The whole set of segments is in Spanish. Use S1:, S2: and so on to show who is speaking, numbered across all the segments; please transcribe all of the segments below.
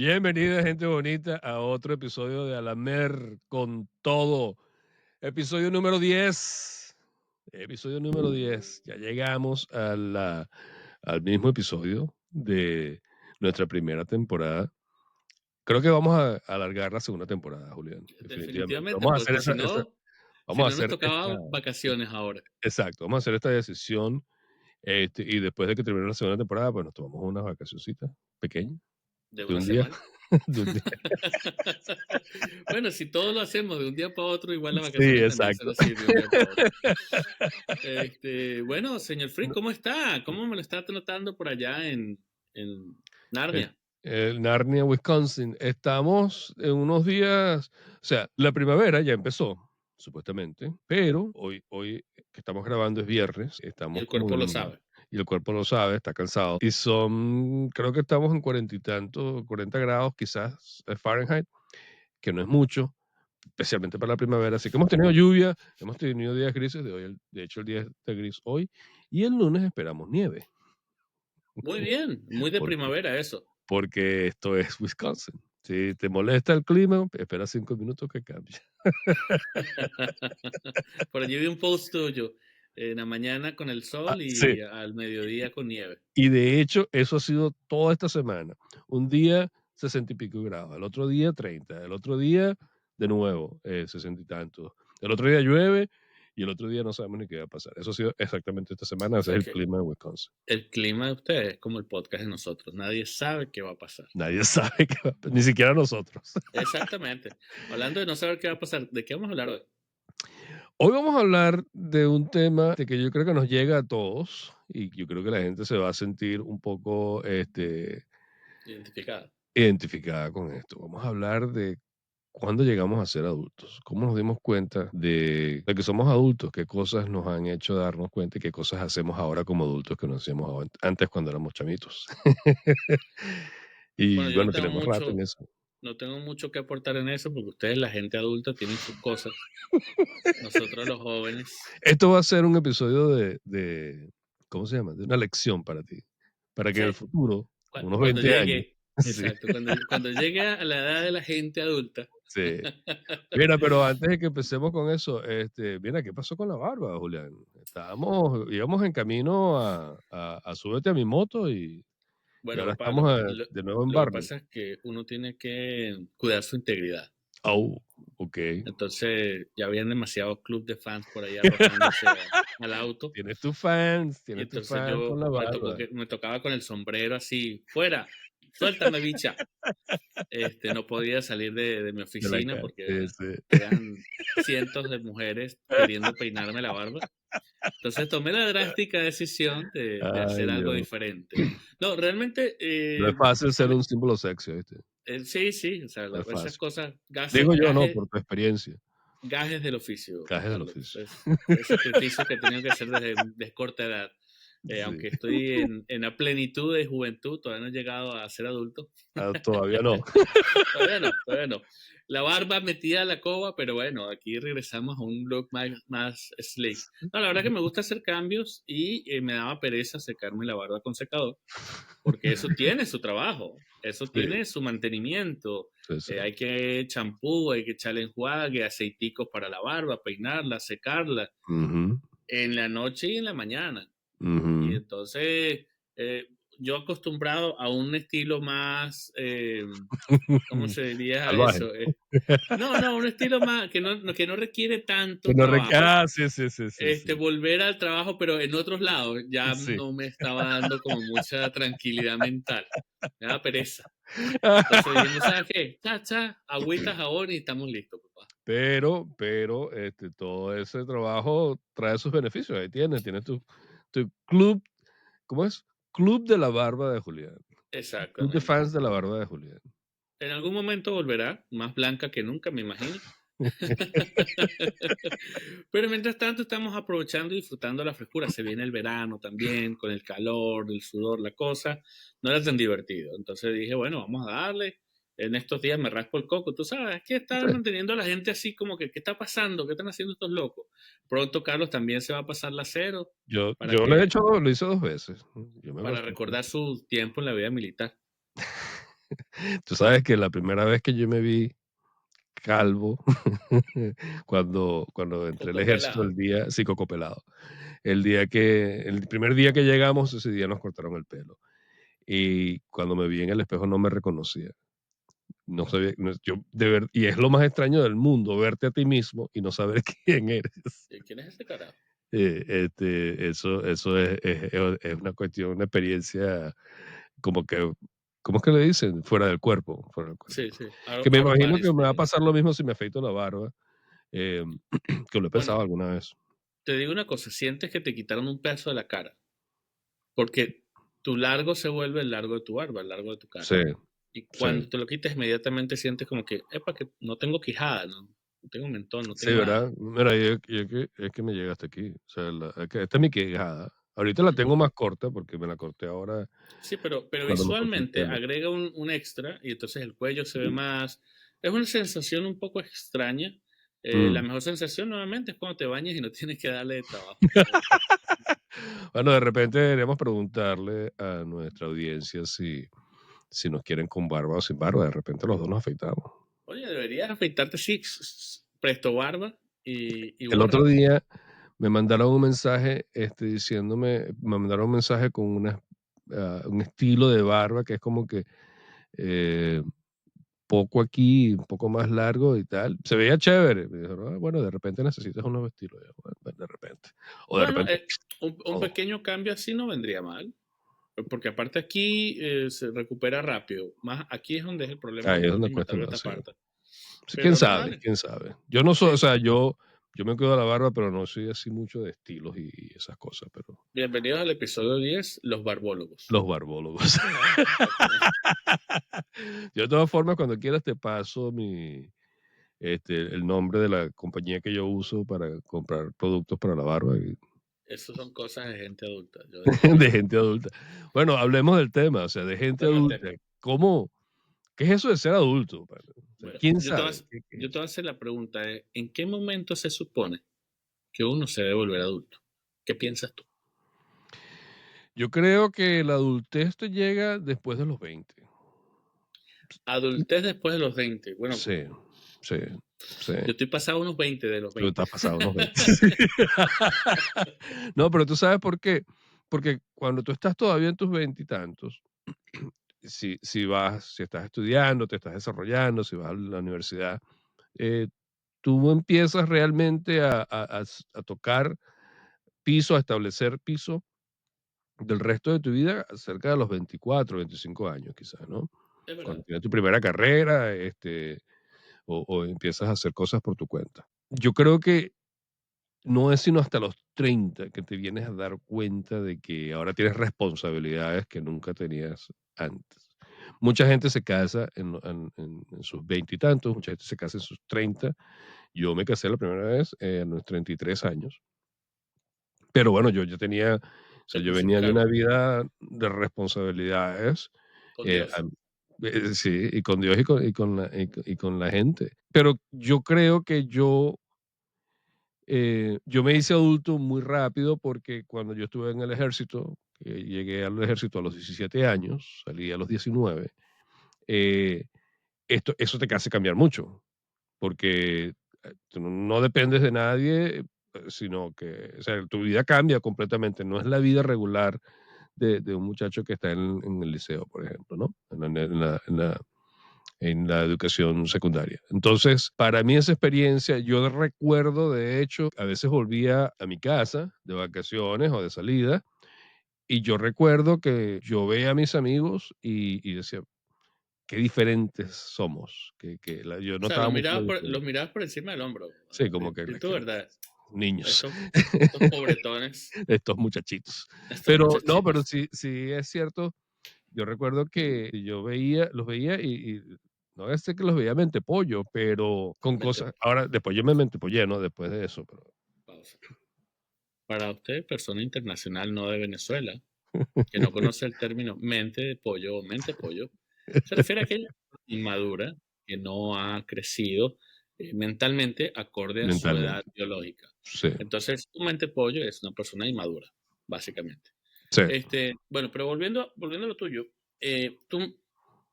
S1: Bienvenida, gente bonita, a otro episodio de Alamer con todo. Episodio número 10. Episodio número 10. Ya llegamos al mismo episodio de nuestra primera temporada. Creo que vamos a alargar la segunda temporada, Julián. Definitivamente.
S2: Definitivamente,
S1: Vamos a hacer
S2: porque si no, si
S1: vamos a
S2: no nos
S1: hacer esta,
S2: tocaba vacaciones ahora.
S1: exacto, vamos a hacer esta decisión. Y después de que termine la segunda temporada, pues nos tomamos unas vacacioncitas pequeñas
S2: De
S1: de
S2: una
S1: un día,
S2: semana.
S1: de un día.
S2: Bueno, si todo lo hacemos de un día para otro, igual las
S1: Sí,
S2: vacaciones también son
S1: exacto.
S2: así de un día para otro. Bueno, señor Frick, ¿cómo está? ¿Cómo me lo está tratando por allá en
S1: El,
S2: Narnia?
S1: el Narnia, Wisconsin. Estamos en unos días, o sea, la primavera ya empezó, supuestamente, pero hoy que estamos grabando es viernes,
S2: Y
S1: estamos
S2: el
S1: como
S2: cuerpo lo
S1: en,
S2: sabe.
S1: y el cuerpo lo sabe, está cansado. Y creo que estamos en 40 y tanto, 40 grados quizás Fahrenheit, que no es mucho, especialmente para la primavera. Así que hemos tenido lluvia, hemos tenido días grises, de hecho el día está gris hoy, y el lunes esperamos nieve,
S2: Muy bien, muy de
S1: porque
S2: primavera eso.
S1: porque esto es Wisconsin. Si te molesta el clima, espera 5 minutos que cambie.
S2: Por allí vi un post tuyo en la mañana con el
S1: Ah,
S2: sol
S1: sí.
S2: y al mediodía con nieve.
S1: Y de hecho, eso ha sido toda esta semana. Un día 60 y pico grados, el otro día 30, el otro día de nuevo 60 y tantos. El otro día llueve y el otro día no sabemos ni qué va a pasar. Eso ha sido exactamente esta semana,
S2: O
S1: ese es
S2: sea
S1: el
S2: que
S1: clima de Wisconsin.
S2: el clima de ustedes es como el podcast de nosotros. Nadie sabe qué va a pasar.
S1: Nadie sabe qué va a pasar, ni siquiera nosotros.
S2: Exactamente. Hablando de no saber qué va a pasar, ¿de qué vamos a hablar hoy?
S1: Hoy vamos a hablar de un tema de que yo creo que nos llega a todos y yo creo que la gente se va a sentir un poco
S2: Identificada.
S1: identificada con esto. Vamos a hablar de cuándo llegamos a ser adultos, cómo nos dimos cuenta de que somos adultos, qué cosas nos han hecho darnos cuenta y qué cosas hacemos ahora como adultos que no hacíamos antes cuando éramos chamitos.
S2: Bueno,
S1: Y
S2: yo
S1: bueno, tenemos rato en eso.
S2: no tengo mucho que aportar en eso porque ustedes, la gente adulta, tienen sus cosas. Nosotros los jóvenes,
S1: Esto va a ser un episodio ¿cómo se llama? De una lección para ti, para que en el
S2: sí,
S1: futuro, como unos
S2: cuando
S1: 20 años,
S2: llegue,
S1: sí,
S2: exacto, cuando llegue a la edad de la gente adulta,
S1: sí. Mira, pero antes de que empecemos con eso, mira, ¿qué pasó con la barba, Julián? Íbamos en camino a súbete a mi moto y
S2: bueno,
S1: ahora
S2: papá,
S1: estamos de nuevo en
S2: lo que
S1: barba.
S2: pasa es que uno tiene que cuidar su integridad.
S1: Oh, ok.
S2: Entonces ya habían demasiados clubes de fans por ahí arrojándose al auto. Y
S1: Tienes tus
S2: entonces
S1: fans con la barba.
S2: me tocaba con el sombrero así, fuera, suéltame, bicha. No podía salir de mi
S1: De la
S2: oficina
S1: cara.
S2: porque
S1: Sí, sí.
S2: eran cientos de mujeres queriendo peinarme la barba. Entonces tomé la drástica decisión de
S1: Ay,
S2: hacer algo
S1: Dios.
S2: diferente. No, realmente,
S1: No es fácil ser un símbolo sexy, ¿viste?
S2: sí, sí, o sea,
S1: No es
S2: esas
S1: fácil.
S2: cosas,
S1: Digo yo, no, por tu experiencia.
S2: gajes del oficio,
S1: Cajes del
S2: Carlos.
S1: oficio.
S2: Es sacrificios que he tenido que hacer desde corta edad.
S1: Sí.
S2: Aunque estoy en la plenitud de juventud, todavía no he llegado a ser adulto.
S1: Ah, todavía no.
S2: Todavía no, todavía no. La barba metida a la coba, pero bueno, aquí regresamos a un look más slick. No, la verdad que me gusta hacer cambios y me daba pereza secarme la barba con secador, porque eso tiene su trabajo, eso
S1: Sí,
S2: tiene su mantenimiento.
S1: sí, sí.
S2: Hay que champú, hay que echarle enjuague, aceiticos para la barba, peinarla, secarla,
S1: Ujú,
S2: en la noche y en la mañana. Y
S1: ujú.
S2: entonces, yo acostumbrado a un estilo más, ¿cómo se diría
S1: Salvaje.
S2: eso? No, no, un estilo más que no requiere
S1: Que
S2: tanto
S1: no
S2: trabajo.
S1: sí, sí, sí, sí, sí.
S2: Volver al trabajo, pero en otros lados, ya
S1: Sí.
S2: no me estaba dando como mucha tranquilidad mental. Me da pereza. Entonces dijimos, ¿sabes qué? Cha, agüita, jabón y estamos listos, papá.
S1: Pero, todo ese trabajo trae sus beneficios. Ahí tienes tu club, ¿cómo es? Club de la barba de Julián. Club de
S2: Exactamente.
S1: fans de la barba de Julián.
S2: En algún momento volverá, más blanca que nunca, me imagino. Pero mientras tanto estamos aprovechando y disfrutando la frescura. Se viene el verano también, con el calor, el sudor, la cosa. No era tan divertido. Entonces dije, bueno, vamos a darle. En estos días me raspo el coco. Tú sabes, es que estar
S1: Sí.
S2: manteniendo a la gente así como que, ¿qué está pasando? ¿Qué están haciendo estos locos? Pronto Carlos también se va a pasar la cero para
S1: Lo hice 2 veces. Yo me
S2: para
S1: raspé.
S2: recordar su tiempo en la vida militar.
S1: Tú sabes que la primera vez que yo me vi calvo, cuando entré al
S2: Coco
S1: ejército,
S2: pelado.
S1: el día, sí, coco pelado. El primer día que llegamos, ese día nos cortaron el pelo. Y cuando me vi en el espejo no me reconocía. No sabía, yo y es lo más extraño del mundo, verte a ti mismo y no saber quién eres.
S2: ¿Quién es este carajo?
S1: Eso es una cuestión, una experiencia como que, ¿cómo es que le dicen? Fuera del cuerpo, fuera del cuerpo.
S2: Sí, sí.
S1: Que me
S2: Out of
S1: imagino
S2: body
S1: que me va a
S2: experience.
S1: pasar lo mismo si me afeito la barba, que lo he pensado
S2: Bueno,
S1: alguna vez.
S2: te digo una cosa, sientes que te quitaron un pedazo de la cara, porque tu largo se vuelve el largo de tu barba, el largo de tu cara.
S1: Sí,
S2: Y
S1: sí.
S2: cuando te lo quitas, inmediatamente sientes como que, epa, que no tengo quijada, no tengo mentón, no
S1: Sí,
S2: tengo nada.
S1: ¿verdad? Mira, es que me llega hasta aquí. O sea, es que esta es mi quejada. Ahorita la tengo
S2: Ujú.
S1: más corta porque me la corté ahora
S2: Sí, pero
S1: cuando me corté el
S2: visualmente
S1: pelo.
S2: agrega un extra y entonces el cuello se ve más. Es una sensación un poco extraña. La
S1: Mm.
S2: mejor sensación nuevamente es cuando te bañas y no tienes que darle de trabajo. Como,
S1: Bueno, de repente deberíamos preguntarle a nuestra audiencia si nos quieren con barba o sin barba. De repente los dos nos afeitamos.
S2: oye, deberías afeitarte, sí, presto barba y
S1: El otro
S2: gorra.
S1: día me mandaron un mensaje me mandaron un mensaje con un estilo de barba que es como que eh, poco aquí, un poco más largo y tal. Se veía chévere. Me dijeron, "Ah, bueno, de repente necesitas un nuevo estilo". Yo, bueno, de repente. O de
S2: Bueno,
S1: repente,
S2: un
S1: no.
S2: pequeño cambio así no vendría mal. Porque aparte aquí se recupera rápido. Más aquí es donde es el problema
S1: Ahí
S2: cuando
S1: es
S2: te
S1: donde
S2: bañas y me
S1: cuesta
S2: tarda
S1: más,
S2: esta
S1: sí.
S2: parte.
S1: Sí, quién
S2: Pero no,
S1: sabe,
S2: dale.
S1: quién sabe. Yo no soy, o
S2: Sí,
S1: sea,
S2: sí.
S1: yo me cuido la barba, pero no soy así mucho de estilos y esas cosas, pero
S2: Bienvenidos al episodio 10, los barbólogos.
S1: los barbólogos.
S2: Exactamente.
S1: Yo de todas formas, cuando quieras te paso el nombre de la compañía que yo uso para comprar productos para la barba
S2: Eso son cosas de gente adulta, yo diría.
S1: de gente adulta. Bueno, hablemos del tema, o sea, de gente
S2: Bueno, el
S1: adulta.
S2: tema.
S1: ¿Cómo? ¿Qué es eso de ser adulto, pana? O sea,
S2: Bueno,
S1: ¿quién sabe qué es
S2: yo te
S1: eso?
S2: voy a hacer la pregunta, ¿en qué momento se supone que uno se debe volver adulto? ¿Qué piensas tú?
S1: Yo creo que la adultez te llega después de los 20.
S2: Adultez después de los 20. Bueno,
S1: Sí, sí, sí.
S2: yo estoy pasado unos 20 de los
S1: Tú
S2: 20.
S1: estás pasado unos 20. No, pero tú sabes por qué. Porque cuando tú estás todavía en tus veintitantos, si estás estudiando, te estás desarrollando, si vas a la universidad, eh, tú empiezas realmente a tocar piso, a establecer piso del resto de tu vida cerca de los 24, 25 años, quizás, ¿no?
S2: Es
S1: Cuando
S2: verdad.
S1: tienes tu primera carrera, o empiezas a hacer cosas por tu cuenta. Yo creo que no es sino hasta los 30 que te vienes a dar cuenta de que ahora tienes responsabilidades que nunca tenías antes. Mucha gente se casa en sus veintitantos, mucha gente se casa en sus 30. Yo me casé la primera vez a los 33 años. Pero bueno, yo ya tenía, o sea,
S2: Te
S1: yo
S2: pusiste
S1: venía de
S2: cargo
S1: una vida de responsabilidades,
S2: con
S1: eh,
S2: Dios.
S1: sí, y con Dios y con la gente. Pero yo creo que yo me hice adulto muy rápido porque cuando yo estuve en el ejército, que llegué al ejército a los 17 años, salí a los 19, eh, eso te hace cambiar mucho, porque tú no dependes de nadie, sino que, o sea, tu vida cambia completamente, no es la vida regular de un muchacho que está en el liceo, por ejemplo, ¿no? En la educación secundaria. Entonces, para mí esa experiencia, yo recuerdo, de hecho, a veces volvía a mi casa de vacaciones o de salida, y yo recuerdo que yo veía a mis amigos y decía, qué diferentes somos, yo
S2: O sea,
S1: notaba mucho la
S2: los
S1: diferencia.
S2: mirabas por encima del hombro.
S1: Sí, como que
S2: Di tu verdad.
S1: niños,
S2: Estos, estos pobretones,
S1: estos muchachitos.
S2: estos
S1: Pero no, pero
S2: muchachitos.
S1: sí, sí es cierto. Yo recuerdo que los veía y no voy a decir que los veía mente pollo, pero con
S2: Mente,
S1: cosas. Ahora, después yo me mentepollé, ¿no? Después de eso, pero
S2: pausa. Para usted, persona internacional no de Venezuela, que no conoce el término mente de pollo o mente pollo, se refiere a aquella persona inmadura que no ha crecido mentalmente acorde a su edad
S1: mentalmente.
S2: biológica.
S1: Sí,
S2: Entonces, un mente pollo es una persona inmadura, básicamente.
S1: sí.
S2: Bueno, pero volviendo a lo tuyo, tú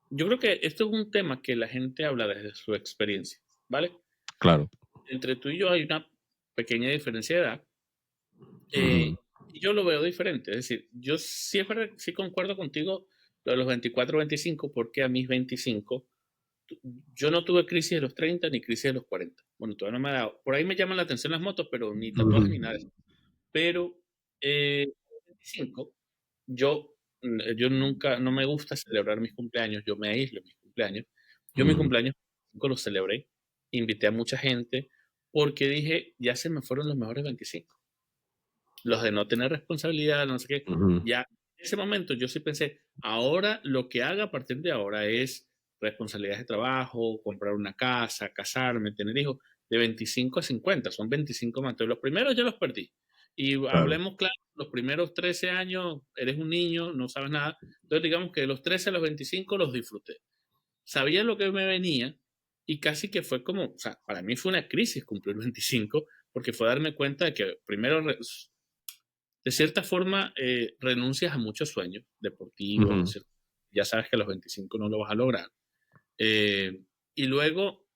S2: yo creo que esto es un tema que la gente habla desde su experiencia, ¿vale?
S1: Claro.
S2: Entre tú y yo hay una pequeña diferencia de edad.
S1: Ujú,
S2: Y yo lo veo diferente. Es decir, yo sí, es verdad, sí concuerdo contigo lo de los 24, 25, porque a mis 25 yo no tuve crisis de los 30 ni crisis de los 40. Bueno, todavía no me ha dado. Por ahí me llaman la atención las motos, pero ni tatuajes ni
S1: ujú,
S2: nada de eso. Pero a los 25, yo nunca, no me gusta celebrar mis cumpleaños, yo me aíslo en mis cumpleaños. Yo mi
S1: ujú,
S2: cumpleaños lo celebré, invité a mucha gente, porque dije, ya se me fueron los mejores 25, los de no tener responsabilidad, no sé qué.
S1: ujú,
S2: Ya en ese momento yo sí pensé, ahora lo que haga a partir de ahora es responsabilidades de trabajo, comprar una casa, casarme, tener hijos, de 25 a 50, son 25 más. Entonces, los primeros ya los perdí. Y
S1: claro.
S2: hablemos claro, los primeros 13 años eres un niño, no sabes nada. Entonces, digamos que de los 13 a los 25 los disfruté. Sabía lo que me venía y casi que fue como, o sea, para mí fue una crisis cumplir 25, porque fue darme cuenta de que primero de cierta forma, renuncias a muchos sueños deportivos,
S1: Ujú,
S2: ya sabes que a los 25 no lo vas a lograr. Eh, y luego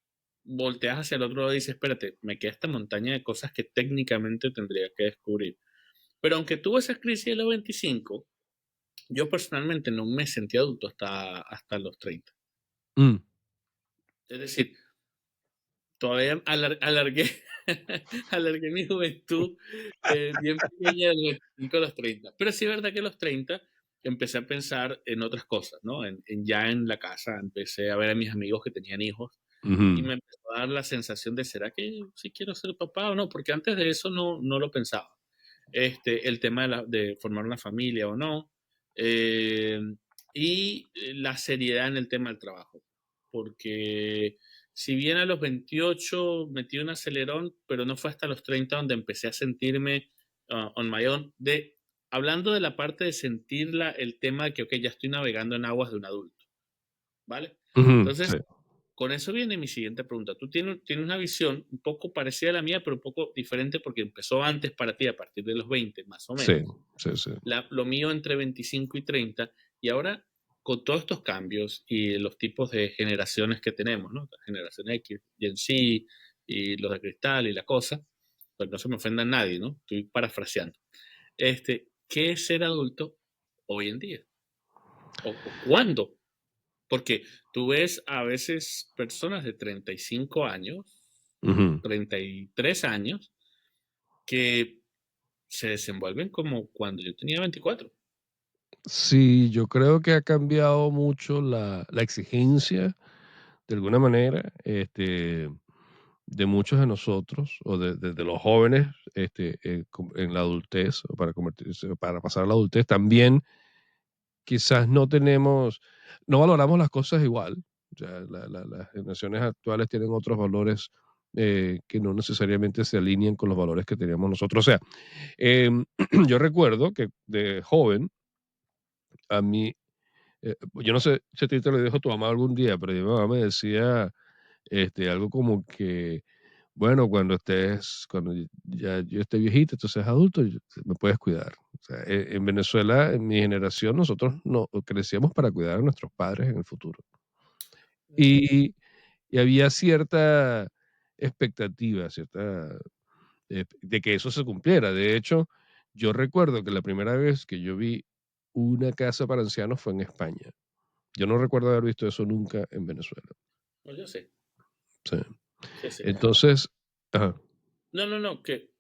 S2: volteas hacia el otro lado y dices, espérate, me queda esta montaña de cosas que técnicamente tendría que descubrir. Pero aunque tuve esa crisis de los 25, yo personalmente no me sentí adulto hasta los 30.
S1: mm,
S2: Es decir, todavía alargué, alargué mi juventud bien pequeña de los 25 a los 30. Pero sí es verdad que a los 30 empecé a pensar en otras cosas, ¿no? Ya en la casa empecé a ver a mis amigos que tenían hijos y
S1: ujú,
S2: me empezó a dar la sensación de, ¿será que sí quiero ser papá o no? Porque antes de eso no lo pensaba. El tema de formar una familia o no, eh, y la seriedad en el tema del trabajo. Porque si bien a los 28 metí un acelerón, pero no fue hasta los 30 donde empecé a sentirme on my own, hablando de la parte de sentirla, el tema de que, ok, ya estoy navegando en aguas de un adulto, ¿vale?
S1: ujú,
S2: Entonces,
S1: sí,
S2: con eso viene mi siguiente pregunta. Tú tienes una visión un poco parecida a la mía, pero un poco diferente porque empezó antes para ti, a partir de los 20, más o
S1: sí,
S2: menos.
S1: sí, sí.
S2: Lo mío entre 25 y 30. Y ahora, con todos estos cambios y los tipos de generaciones que tenemos, ¿no? La generación X, Gen Z y los de cristal y la cosa, pues no se me ofenda a nadie, ¿no? Estoy parafraseando. ¿Qué es ser adulto hoy en día? ¿O cuándo? Porque tú ves a veces personas de 35 años,
S1: Ujú.
S2: 33 años, que se desenvuelven como cuando yo tenía 24.
S1: Sí, yo creo que ha cambiado mucho la exigencia, de alguna manera, de muchos de nosotros, o de los jóvenes, en la adultez, o para convertirse, para pasar a la adultez. También quizás no valoramos las cosas igual. O sea, las generaciones actuales tienen otros valores que no necesariamente se alinean con los valores que teníamos nosotros. O sea, em, yo recuerdo que de joven, a mí, yo no sé si a ti te lo dijo tu mamá algún día, pero mi mamá me decía algo como que, bueno, cuando ya yo esté viejita, entonces adulto, me puedes cuidar. O sea, en Venezuela, en mi generación, nosotros no crecíamos para cuidar a nuestros padres en el futuro. Y, y había cierta expectativa, de que eso se cumpliera. De hecho, yo recuerdo que la primera vez que yo vi una casa para ancianos fue en España. Yo no recuerdo haber visto eso nunca en Venezuela.
S2: No, yo sé,
S1: Sí.
S2: sí, sí.
S1: Entonces, ajá,
S2: No, no, no, que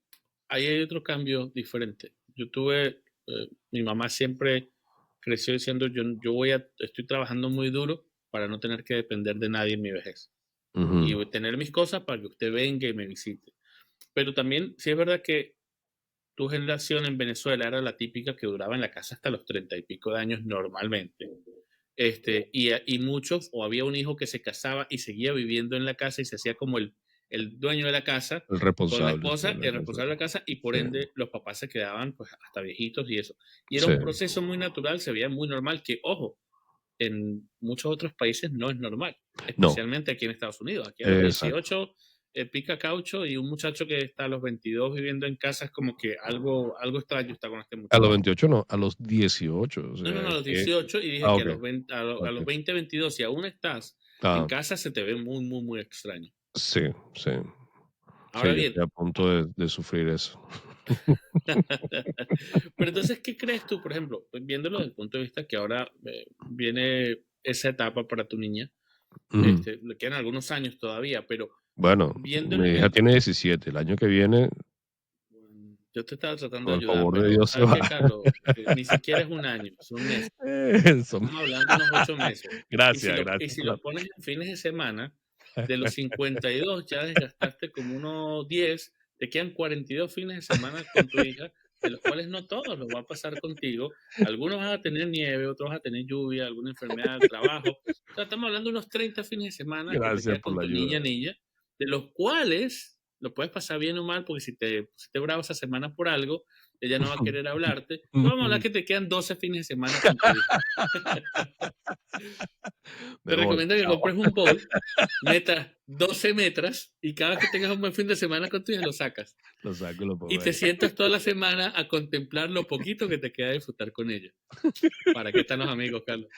S2: ahí hay otro cambio diferente. Mi mamá siempre creció diciendo, estoy trabajando muy duro para no tener que depender de nadie en mi vejez. Y
S1: ujú,
S2: voy a tener mis cosas para que usted venga y me visite. Pero también, sí es verdad que tu generación en Venezuela era la típica que duraba en la casa hasta los 30 y pico de años normalmente. Y muchos, o había un hijo que se casaba y seguía viviendo en la casa y se hacía como el dueño de la casa
S1: el
S2: con la
S1: responsable, sí,
S2: esposa,
S1: la
S2: el responsable de
S1: casa.
S2: la casa, y por
S1: Sí,
S2: ende los papás se quedaban pues hasta viejitos y eso. Y era
S1: sí,
S2: un proceso muy natural, se veía muy normal, que ojo, en muchos otros países no es normal,
S1: no,
S2: especialmente aquí en Estados Unidos. Aquí a los
S1: exacto.
S2: 18 pica caucho y un muchacho que está a los 22 viviendo en casa es como que algo extraño está con este
S1: A los
S2: muchacho.
S1: 28 no, a los 18, o
S2: No, no,
S1: sea,
S2: no, a los
S1: que
S2: 18 y dije que a
S1: okey,
S2: los 20, a los
S1: okey.
S2: 20, 22, si aún estás en
S1: Ah,
S2: casa, se te ve muy, muy, muy extraño.
S1: sí, sí,
S2: Ahora
S1: sí, yo
S2: bien,
S1: estoy a punto de sufrir eso.
S2: pero entonces, ¿qué crees tú, por ejemplo, viéndolo desde el punto de vista que ahora viene esa etapa para tu niña?
S1: Ujú.
S2: Le quedan algunos años todavía, pero
S1: Bueno,
S2: viéndolo
S1: mi
S2: en
S1: hija
S2: el...
S1: tiene 17, el año que viene,
S2: Yo te estaba tratando
S1: con
S2: de
S1: el
S2: ayudar,
S1: favor de
S2: pero
S1: Dios, se
S2: ¿sabes
S1: va.
S2: qué, Carlos? Ni siquiera es un año, son meses.
S1: Son
S2: Estamos hablando de unos 8 meses.
S1: gracias,
S2: Y
S1: gracias
S2: si
S1: por la
S2: lo pones en fines de semana, de los 52 ya desgastaste como unos 10, te quedan 42 fines de semana con tu hija, de los cuales no todos los va a pasar contigo. Algunos van a tener nieve, otros van a tener lluvia, alguna enfermedad del trabajo. O sea, estamos hablando de unos 30 fines de semana que te
S1: gracias
S2: quedas
S1: por
S2: con
S1: la
S2: tu
S1: ayuda.
S2: niña, de los cuales lo puedes pasar bien o mal, porque si te bravo esa semana por algo, ella no va a querer hablarte. Pero vamos a hablar que te quedan 12 fines de semana con tu hija.
S1: Me
S2: Te
S1: voy,
S2: recomiendo que
S1: chao.
S2: compres un bowl, metas 12 metras y cada vez que tengas un buen fin de semana con tu hija lo sacas.
S1: Lo saco y lo
S2: Y
S1: pongo
S2: te
S1: ahí.
S2: sientas toda la semana a contemplar lo poquito que te queda de disfrutar con ella. ¿Para qué están los amigos, Carlos?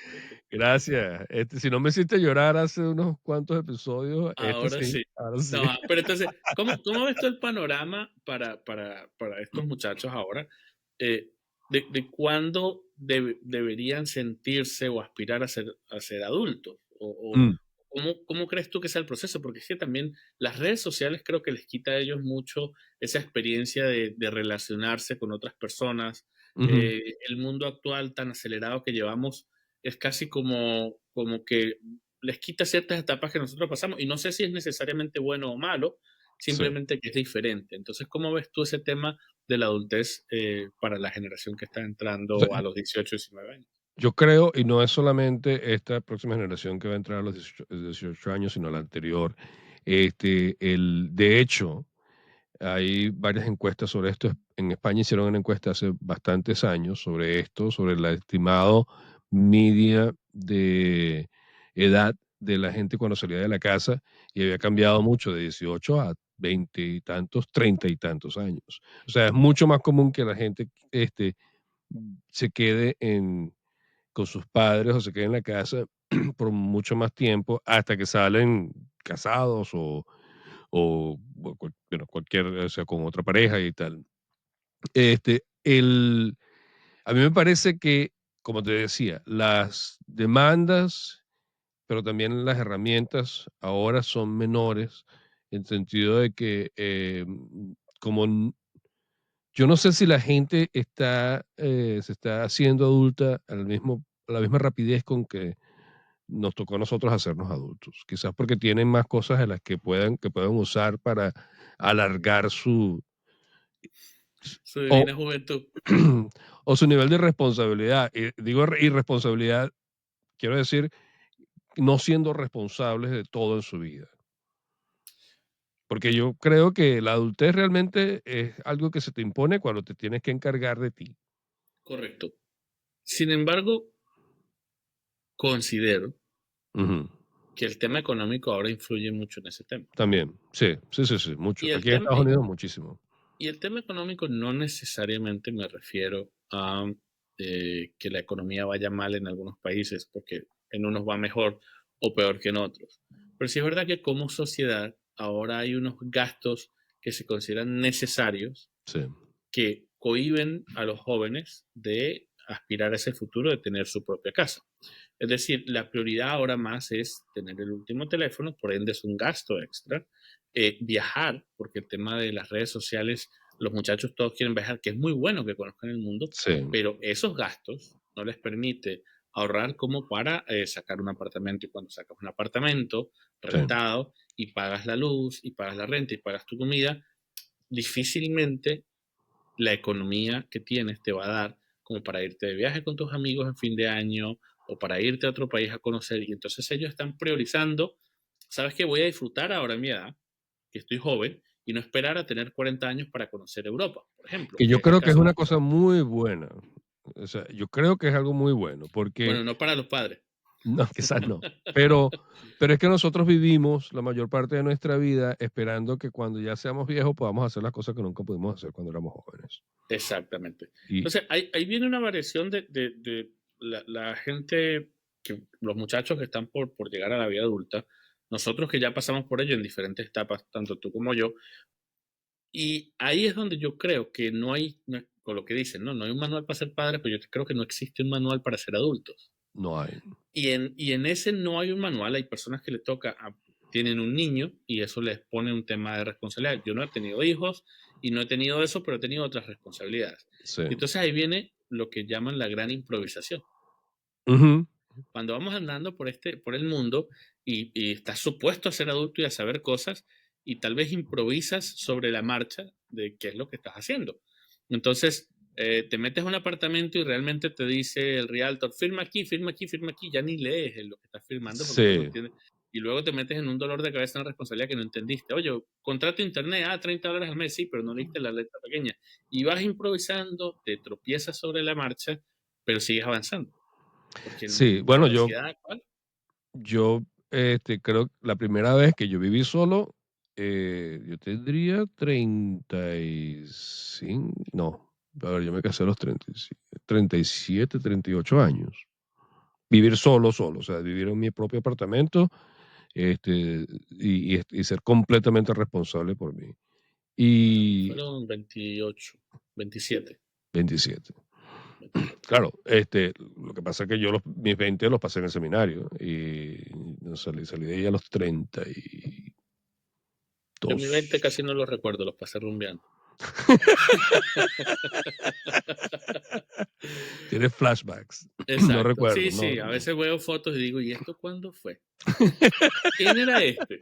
S1: Gracias. Si no me hiciste llorar hace unos cuantos episodios,
S2: Ahora
S1: sí,
S2: sí.
S1: ahora sí.
S2: No, pero entonces, ¿cómo ves tú el panorama para estos muchachos ahora? Eh, de cuándo deberían sentirse o aspirar a ser adultos?
S1: Mm,
S2: ¿Cómo crees tú que sea el proceso? Porque es que también las redes sociales creo que les quita a ellos mucho esa experiencia de relacionarse con otras personas.
S1: ujú,
S2: El mundo actual tan acelerado que llevamos es casi como que les quita ciertas etapas que nosotros pasamos y no sé si es necesariamente bueno o malo,
S1: sí.
S2: simplemente que es diferente. Entonces, ¿cómo ves tú ese tema de la adultez para la generación que está
S1: O sea,
S2: entrando a los 18, 19 años?
S1: yo creo, y no es solamente esta próxima generación que va a entrar a los 18 años, sino la anterior. De hecho, hay varias encuestas sobre esto. En España hicieron una encuesta hace bastantes años sobre esto, sobre el estimado media de edad de la gente cuando salía de la casa, y había cambiado mucho de 18 a 20 y tantos, 30 y tantos años. O sea, es mucho más común que la gente se quede con sus padres o se quede en la casa por mucho más tiempo hasta que salen casados bueno, cualquier, o sea, con otra pareja y tal. Este, el, a mí me parece que, como te decía, las demandas, pero también las herramientas ahora son menores, en el sentido de que, como yo no sé si la gente se está haciendo adulta a la misma rapidez con que nos tocó a nosotros hacernos adultos. Quizás porque tienen más cosas en las que puedan usar para alargar
S2: Su
S1: o,
S2: divina juventud.
S1: o su nivel de responsabilidad. Y digo irresponsabilidad, quiero decir, no siendo responsables de todo en su vida. Porque yo creo que la adultez realmente es algo que se te impone cuando te tienes que encargar de ti.
S2: Correcto. Sin embargo, considero
S1: Ujú.
S2: que el tema económico ahora influye mucho en ese tema.
S1: También, sí, sí, sí, sí, mucho.
S2: Y el
S1: Aquí en
S2: tema,
S1: Estados
S2: y,
S1: Unidos muchísimo.
S2: y el tema económico no necesariamente me refiero a que la economía vaya mal en algunos países, porque en unos va mejor o peor que en otros. Pero sí es verdad que como sociedad ahora hay unos gastos que se consideran necesarios
S1: Sí,
S2: que cohíben a los jóvenes de aspirar a ese futuro de tener su propia casa. Es decir, la prioridad ahora más es tener el último teléfono, por ende es un gasto extra. Viajar, porque el tema de las redes sociales, los muchachos todos quieren viajar, que es muy bueno que conozcan el mundo,
S1: sí,
S2: pero esos gastos no les permite ahorrar como para sacar un apartamento. Y cuando sacas un apartamento
S1: sí,
S2: rentado y pagas la luz y pagas la renta y pagas tu comida, difícilmente la economía que tienes te va a dar como para irte de viaje con tus amigos en fin de año o para irte a otro país a conocer. Y entonces ellos están priorizando, ¿sabes qué? Voy a disfrutar ahora en mi edad, que estoy joven, y no esperar a tener 40 años para conocer Europa, por ejemplo,
S1: que
S2: que
S1: yo
S2: es el
S1: creo que es
S2: caso de
S1: una
S2: muchos.
S1: cosa muy buena. O sea, yo creo que es algo muy bueno, porque
S2: Bueno, no para los padres.
S1: No, quizás no. Pero, pero es que nosotros vivimos la mayor parte de nuestra vida esperando que cuando ya seamos viejos podamos hacer las cosas que nunca pudimos hacer cuando éramos jóvenes.
S2: Exactamente.
S1: Y
S2: Entonces, ahí viene una variación de la gente, los muchachos que están por llegar a la vida adulta, nosotros que ya pasamos por ello en diferentes etapas, tanto tú como yo, y ahí es donde yo creo que no hay, con lo que dicen, ¿no? No hay un manual para ser padre, pero yo creo que no existe un manual para ser adultos.
S1: no hay.
S2: Y en ese no hay un manual, hay personas que les toca, tienen un niño y eso les pone un tema de responsabilidad. Yo no he tenido hijos y no he tenido eso, pero he tenido otras responsabilidades.
S1: Sí.
S2: Y entonces ahí viene lo que llaman la gran improvisación.
S1: Ujú.
S2: Cuando vamos andando por el mundo y estás supuesto a ser adulto y a saber cosas y tal vez improvisas sobre la marcha de qué es lo que estás haciendo. Entonces, te metes a un apartamento y realmente te dice el realtor, firma aquí, firma aquí, firma aquí, ya ni lees lo que estás firmando porque tú no
S1: Sí.
S2: entiendes. Y luego te metes en un dolor de cabeza, en una responsabilidad que no entendiste. Oye, contrato internet, $30 al mes, sí, pero no leíste la letra pequeña. Y vas improvisando, te tropiezas sobre la marcha, pero sigues avanzando. Porque
S1: Sí,
S2: la
S1: bueno,
S2: velocidad actual,
S1: yo creo que la primera vez que yo viví solo, yo tendría 35, no, a ver, yo me casé a los 37, 38 años. Vivir solo, solo, o sea, vivir en mi propio apartamento, y ser completamente responsable por mí.
S2: para mí
S1: Y
S2: fueron 28, 27,
S1: 27.
S2: 27.
S1: Claro, lo que pasa es que yo mis 20 los pasé en el seminario y no salí de ahí a los 32.
S2: Yo mi 20 casi no los recuerdo, los pasé rumbeando.
S1: Tienes flashbacks. No
S2: Exacto,
S1: recuerdo,
S2: sí,
S1: no,
S2: sí, a
S1: no.
S2: veces veo fotos y digo, ¿y esto cuándo fue? ¿Quién era este?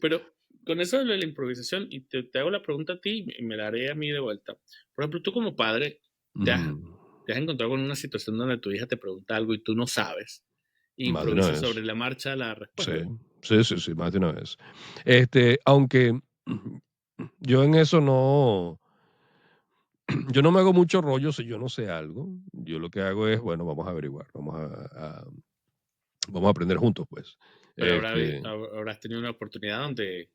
S2: Pero con eso de la improvisación, y te hago la pregunta a ti y me la haré a mí de vuelta. Por ejemplo, tú como padre, ¿te has,
S1: Mm,
S2: te has encontrado con una situación donde tu hija te pregunta algo y tú no sabes? E
S1: más de una
S2: improvisas sobre
S1: vez.
S2: la marcha la
S1: Sí,
S2: respuesta.
S1: sí, sí, sí, más de una vez. Aunque yo en eso no, yo no me hago mucho rollo si yo no sé algo. Yo lo que hago es, bueno, vamos a averiguar, vamos a aprender juntos, pues.
S2: Pero
S1: Este,
S2: habrás tenido una oportunidad donde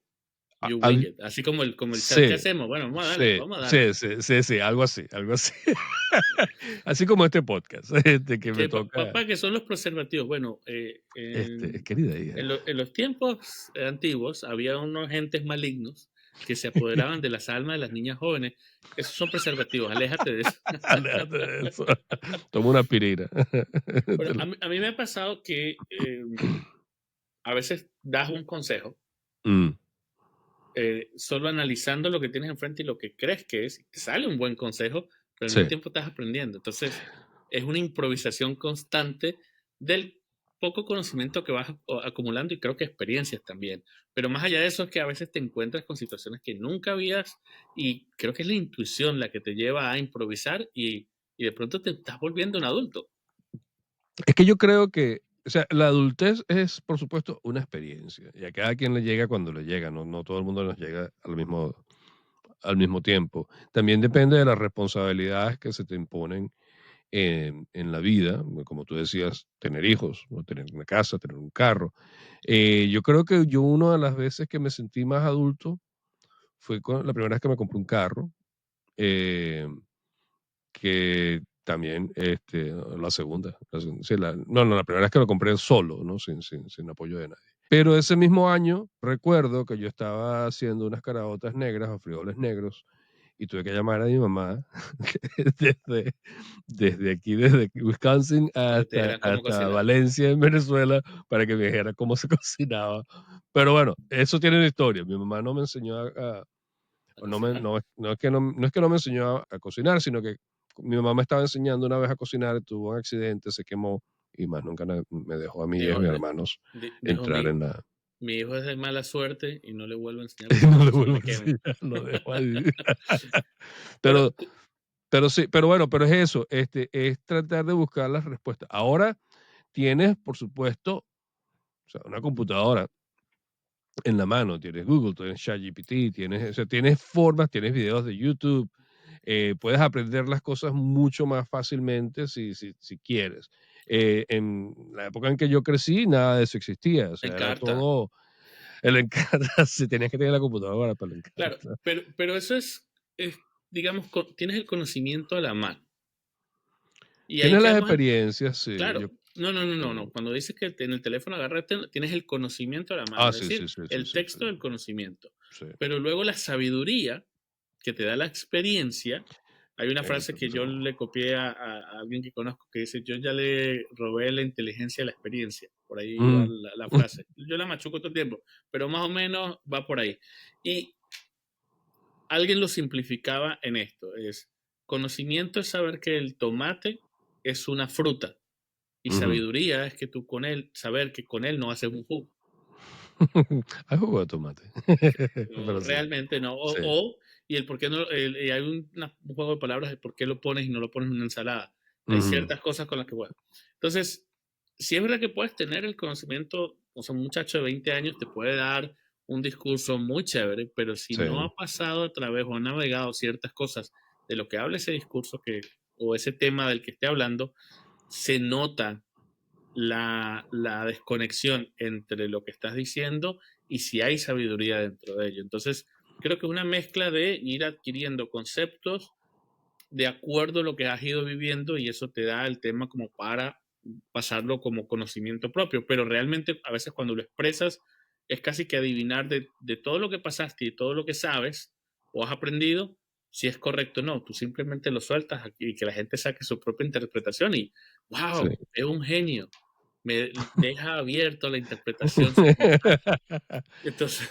S1: a-
S2: you wing
S1: hab-
S2: it, así como el chat. ¿Qué
S1: sí,
S2: hacemos? Bueno, vamos a darle,
S1: sí,
S2: vamos a darle.
S1: sí, sí, sí, sí, algo así, algo así. Así como este podcast, que me
S2: Que
S1: toca,
S2: papá, que son los preservativos. Bueno,
S1: querida hija.
S2: en los tiempos antiguos había unos gentes malignos que se apoderaban de las almas de las niñas jóvenes. Esos son preservativos, aléjate de eso.
S1: Aléjate de eso. Toma una aspirina.
S2: Bueno, a mí me ha pasado que a veces das un consejo
S1: Mm,
S2: solo analizando lo que tienes enfrente y lo que crees que es, y te sale un buen consejo, pero al mismo
S1: sí.
S2: tiempo estás aprendiendo. Entonces, es una improvisación constante del poco conocimiento que vas acumulando y creo que experiencias también. Pero más allá de eso es que a veces te encuentras con situaciones que nunca habías y creo que es la intuición la que te lleva a improvisar y de pronto te estás volviendo un adulto.
S1: Es que yo creo que, o sea, la adultez es, por supuesto, una experiencia. Y a cada quien le llega cuando le llega. No, no todo el mundo nos llega al mismo tiempo. También depende de las responsabilidades que se te imponen en la vida, como tú decías, tener hijos, ¿no? Tener una casa, tener un carro. Yo creo que yo una de las veces que me sentí más adulto fue la primera vez que me compré un carro, eh, que también la segunda, sí, no, no, la primera vez que lo compré solo, ¿no? Sin apoyo de nadie. Pero ese mismo año recuerdo que yo estaba haciendo unas caraotas negras o frijoles negros y tuve que llamar a mi mamá desde, desde aquí, desde Wisconsin
S2: Para que te
S1: hasta,
S2: dijeran cómo
S1: hasta
S2: cocinar.
S1: Valencia, en Venezuela, para que me dijera cómo se cocinaba. Pero bueno, eso tiene una historia. Mi mamá no me enseñó
S2: A
S1: o no, me,
S2: cocinar.
S1: no es que no me enseñó a cocinar, sino que mi mamá me estaba enseñando una vez a cocinar, tuvo un accidente, se quemó y más nunca me dejó a mí y a
S2: Dijo,
S1: mis hermanos
S2: dijo
S1: entrar en la...
S2: mi hijo es de mala suerte y no le vuelvo a enseñar a
S1: Y no
S2: cocinar
S1: le
S2: porque si no
S1: vuelvo a
S2: me quemo.
S1: enseñar, lo dejo ahí.
S2: Pero
S1: pero, pero sí, pero bueno, pero es eso, es tratar de buscar las respuestas. Ahora tienes, por supuesto, o sea, una computadora en la mano, tienes Google, tienes ChatGPT, o sea, tienes formas, tienes videos de YouTube, puedes aprender las cosas mucho más fácilmente si quieres. En la época en que yo crecí, nada de eso existía, o sea, era
S2: Encarta.
S1: todo el Encarta, si tenías que tener la computadora para el
S2: Claro,
S1: Encarta.
S2: pero eso es digamos, tienes el conocimiento a la mano. Y ahí
S1: Tienes las
S2: caemos en,
S1: experiencias, sí,
S2: claro, no. Cuando dices que en el teléfono tienes el conocimiento a la mano, es
S1: sí, sí,
S2: decir,
S1: sí, sí,
S2: el
S1: sí, sí,
S2: texto del conocimiento.
S1: sí,
S2: Pero luego la sabiduría que te da la experiencia. Hay una
S1: tienes que
S2: frase
S1: estar
S2: que yo
S1: presente.
S2: le copié a alguien que conozco que dice, yo ya le robé la inteligencia a la experiencia. Por ahí va
S1: Mm.
S2: la frase. Yo la machuco todo el tiempo, pero más o menos va por ahí. Y alguien lo simplificaba en esto, es conocimiento es saber que el tomate es una fruta y
S1: Ujú.
S2: sabiduría es que tú con él, saber que con él no haces un jugo.
S1: Hay jugo de tomate,
S2: No,
S1: pero sí,
S2: realmente no.
S1: sí.
S2: Y el por qué no, y hay un juego de palabras de por qué lo pones y no lo pones en una ensalada. Hay
S1: Ujú.
S2: ciertas cosas con las que, bueno. Entonces, si es verdad que puedes tener el conocimiento, o sea, un muchacho de 20 años te puede dar un discurso muy chévere, pero si no
S1: Sí.
S2: ha pasado a través o ha navegado ciertas cosas de lo que habla ese discurso o ese tema del que esté hablando, se nota la desconexión entre lo que estás diciendo y si hay sabiduría dentro de ello. Entonces, creo que es una mezcla de ir adquiriendo conceptos de acuerdo a lo que has ido viviendo y eso te da el tema como para pasarlo como conocimiento propio, pero realmente a veces cuando lo expresas es casi que adivinar de todo lo que pasaste y todo lo que sabes o has aprendido, si es correcto o no, tú simplemente lo sueltas y que la gente saque su propia interpretación y,
S1: Sí.
S2: wow, es un genio, me deja abierto a la interpretación sentimental. Entonces,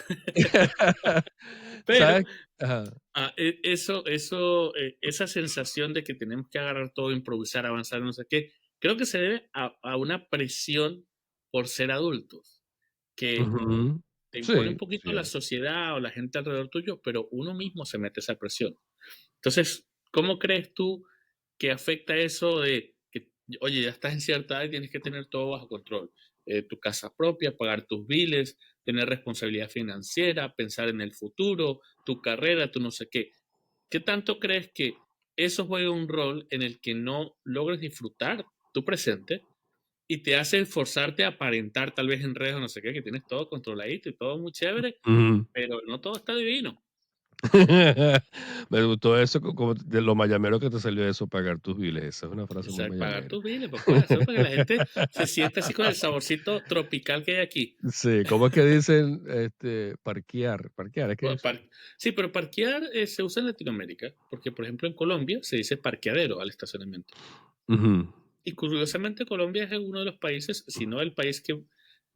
S2: pero
S1: ¿Sabes? Ajá.
S2: esa sensación de que tenemos que agarrar todo, improvisar, avanzar, no sé qué, creo que se debe a una presión por ser adultos, que
S1: Ujú.
S2: te impone un
S1: Sí,
S2: poquito
S1: sí
S2: la
S1: hay.
S2: sociedad o la gente alrededor tuyo, pero uno mismo se mete esa presión. Entonces, ¿cómo crees tú que afecta eso de que, oye, ya estás en cierta edad y tienes que tener todo bajo control? Tu casa propia, pagar tus biles, tener responsabilidad financiera, pensar en el futuro, tu carrera, tu no sé qué. ¿Qué tanto crees que eso juega un rol en el que no logres disfrutar tu presente y te hace esforzarte a aparentar tal vez en redes o no sé qué, que tienes todo controladito y todo muy chévere,
S1: Ujú.
S2: pero no todo está divino?
S1: Me gustó eso, como de lo mayamero que te salió eso, pagar tus biles. Esa es una
S2: O
S1: frase muy
S2: sea, pagar
S1: mayamera.
S2: tus biles, papá. Eso es para que la gente se sienta así con el saborcito tropical que hay aquí.
S1: Sí, ¿cómo es que dicen, parquear? Parquear, ¿es que
S2: Bueno,
S1: dicen?
S2: sí, pero parquear se usa en Latinoamérica, porque por ejemplo en Colombia se dice parqueadero al estacionamiento.
S1: Ujú.
S2: Y curiosamente Colombia es uno de los países, si no el país que,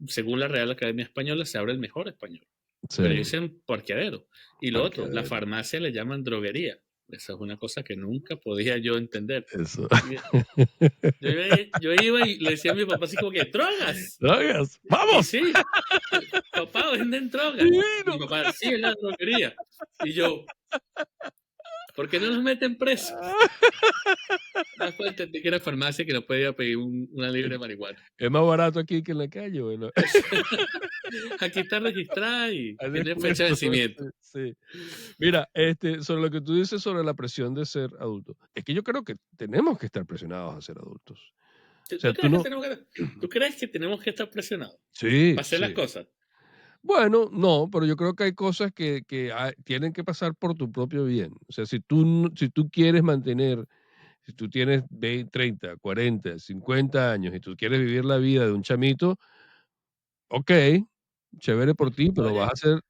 S2: según la Real Academia Española, se habla el mejor español.
S1: Sí,
S2: Pero ellos dicen parqueadero. Y lo otro, la
S1: parqueadero,
S2: farmacia le llaman droguería. Esa es una cosa que nunca podía yo entender.
S1: eso.
S2: Y yo iba y le decía a mi papá así como que, ¡drogas!
S1: ¡Drogas!
S2: Y
S1: ¡Vamos!
S2: sí, papá, venden drogas. Y
S1: ¡Divino!
S2: mi papá, sí, es la droguería. Y yo, ¿por qué no los meten presos? Después entendí que era farmacia que no podía pedir una libre de marihuana.
S1: Es más barato aquí que en la calle, bueno.
S2: Aquí está registrada y
S1: Has
S2: tiene fecha de
S1: descubierto,
S2: vencimiento.
S1: sí. Mira, sobre lo que tú dices sobre la presión de ser adulto, es que yo creo que tenemos que estar presionados a ser adultos. O sea,
S2: ¿Tú
S1: tú
S2: crees que
S1: no.
S2: tenemos que, tú crees que tenemos que estar presionados
S1: Sí,
S2: para hacer las
S1: sí.
S2: cosas?
S1: Bueno, no, pero yo creo que hay cosas que tienen que pasar por tu propio bien. O sea, si tú quieres mantener, si tú tienes 20, 30, 40, 50 años y tú quieres vivir la vida de un chamito, ok, chévere por ti, pero vas
S2: Oye,
S1: a ser,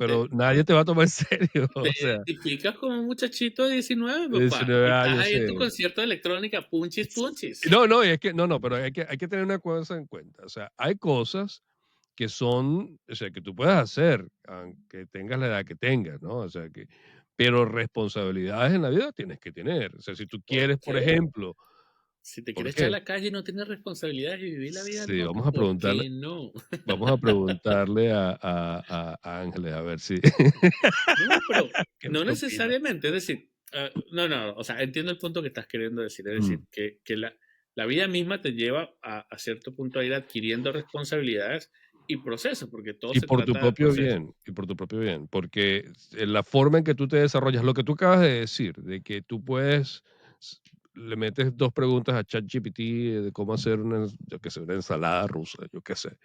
S2: te,
S1: pero nadie te va a tomar en serio.
S2: te
S1: O sea,
S2: identificas como un muchachito de 19, papá.
S1: 19
S2: Y estás
S1: años,
S2: ahí en
S1: sí.
S2: tu concierto de electrónica, punchis, punchis.
S1: No, no, y es que, no, no, pero hay que tener una cosa en cuenta. O sea, hay cosas que son, o sea, que tú puedes hacer, aunque tengas la edad que tengas, ¿no? O sea, pero responsabilidades en la vida tienes que tener. O sea, si tú
S2: ¿Por
S1: quieres, por
S2: qué?
S1: ejemplo,
S2: Si te
S1: ¿por
S2: quieres echar a
S1: qué?
S2: la calle y no tienes responsabilidades y vivir la vida
S1: Sí,
S2: loca,
S1: vamos a
S2: ¿por
S1: preguntarle,
S2: qué no?
S1: vamos a preguntarle a Ángeles a ver si,
S2: No, pero
S1: qué,
S2: no
S1: qué opina.
S2: necesariamente, es decir, no, o sea, entiendo el punto que estás queriendo decir, es
S1: Mm,
S2: decir, que la vida misma te lleva a cierto punto a ir adquiriendo responsabilidades y proceso, porque todo
S1: Y
S2: se
S1: por tu
S2: trata de
S1: propio
S2: proceso.
S1: bien, y por tu propio bien, porque la forma en que tú te desarrollas, lo que tú acabas de decir, de que tú puedes, s- le metes 2 preguntas a ChatGPT de cómo hacer una, yo qué sé, una ensalada rusa, yo qué sé.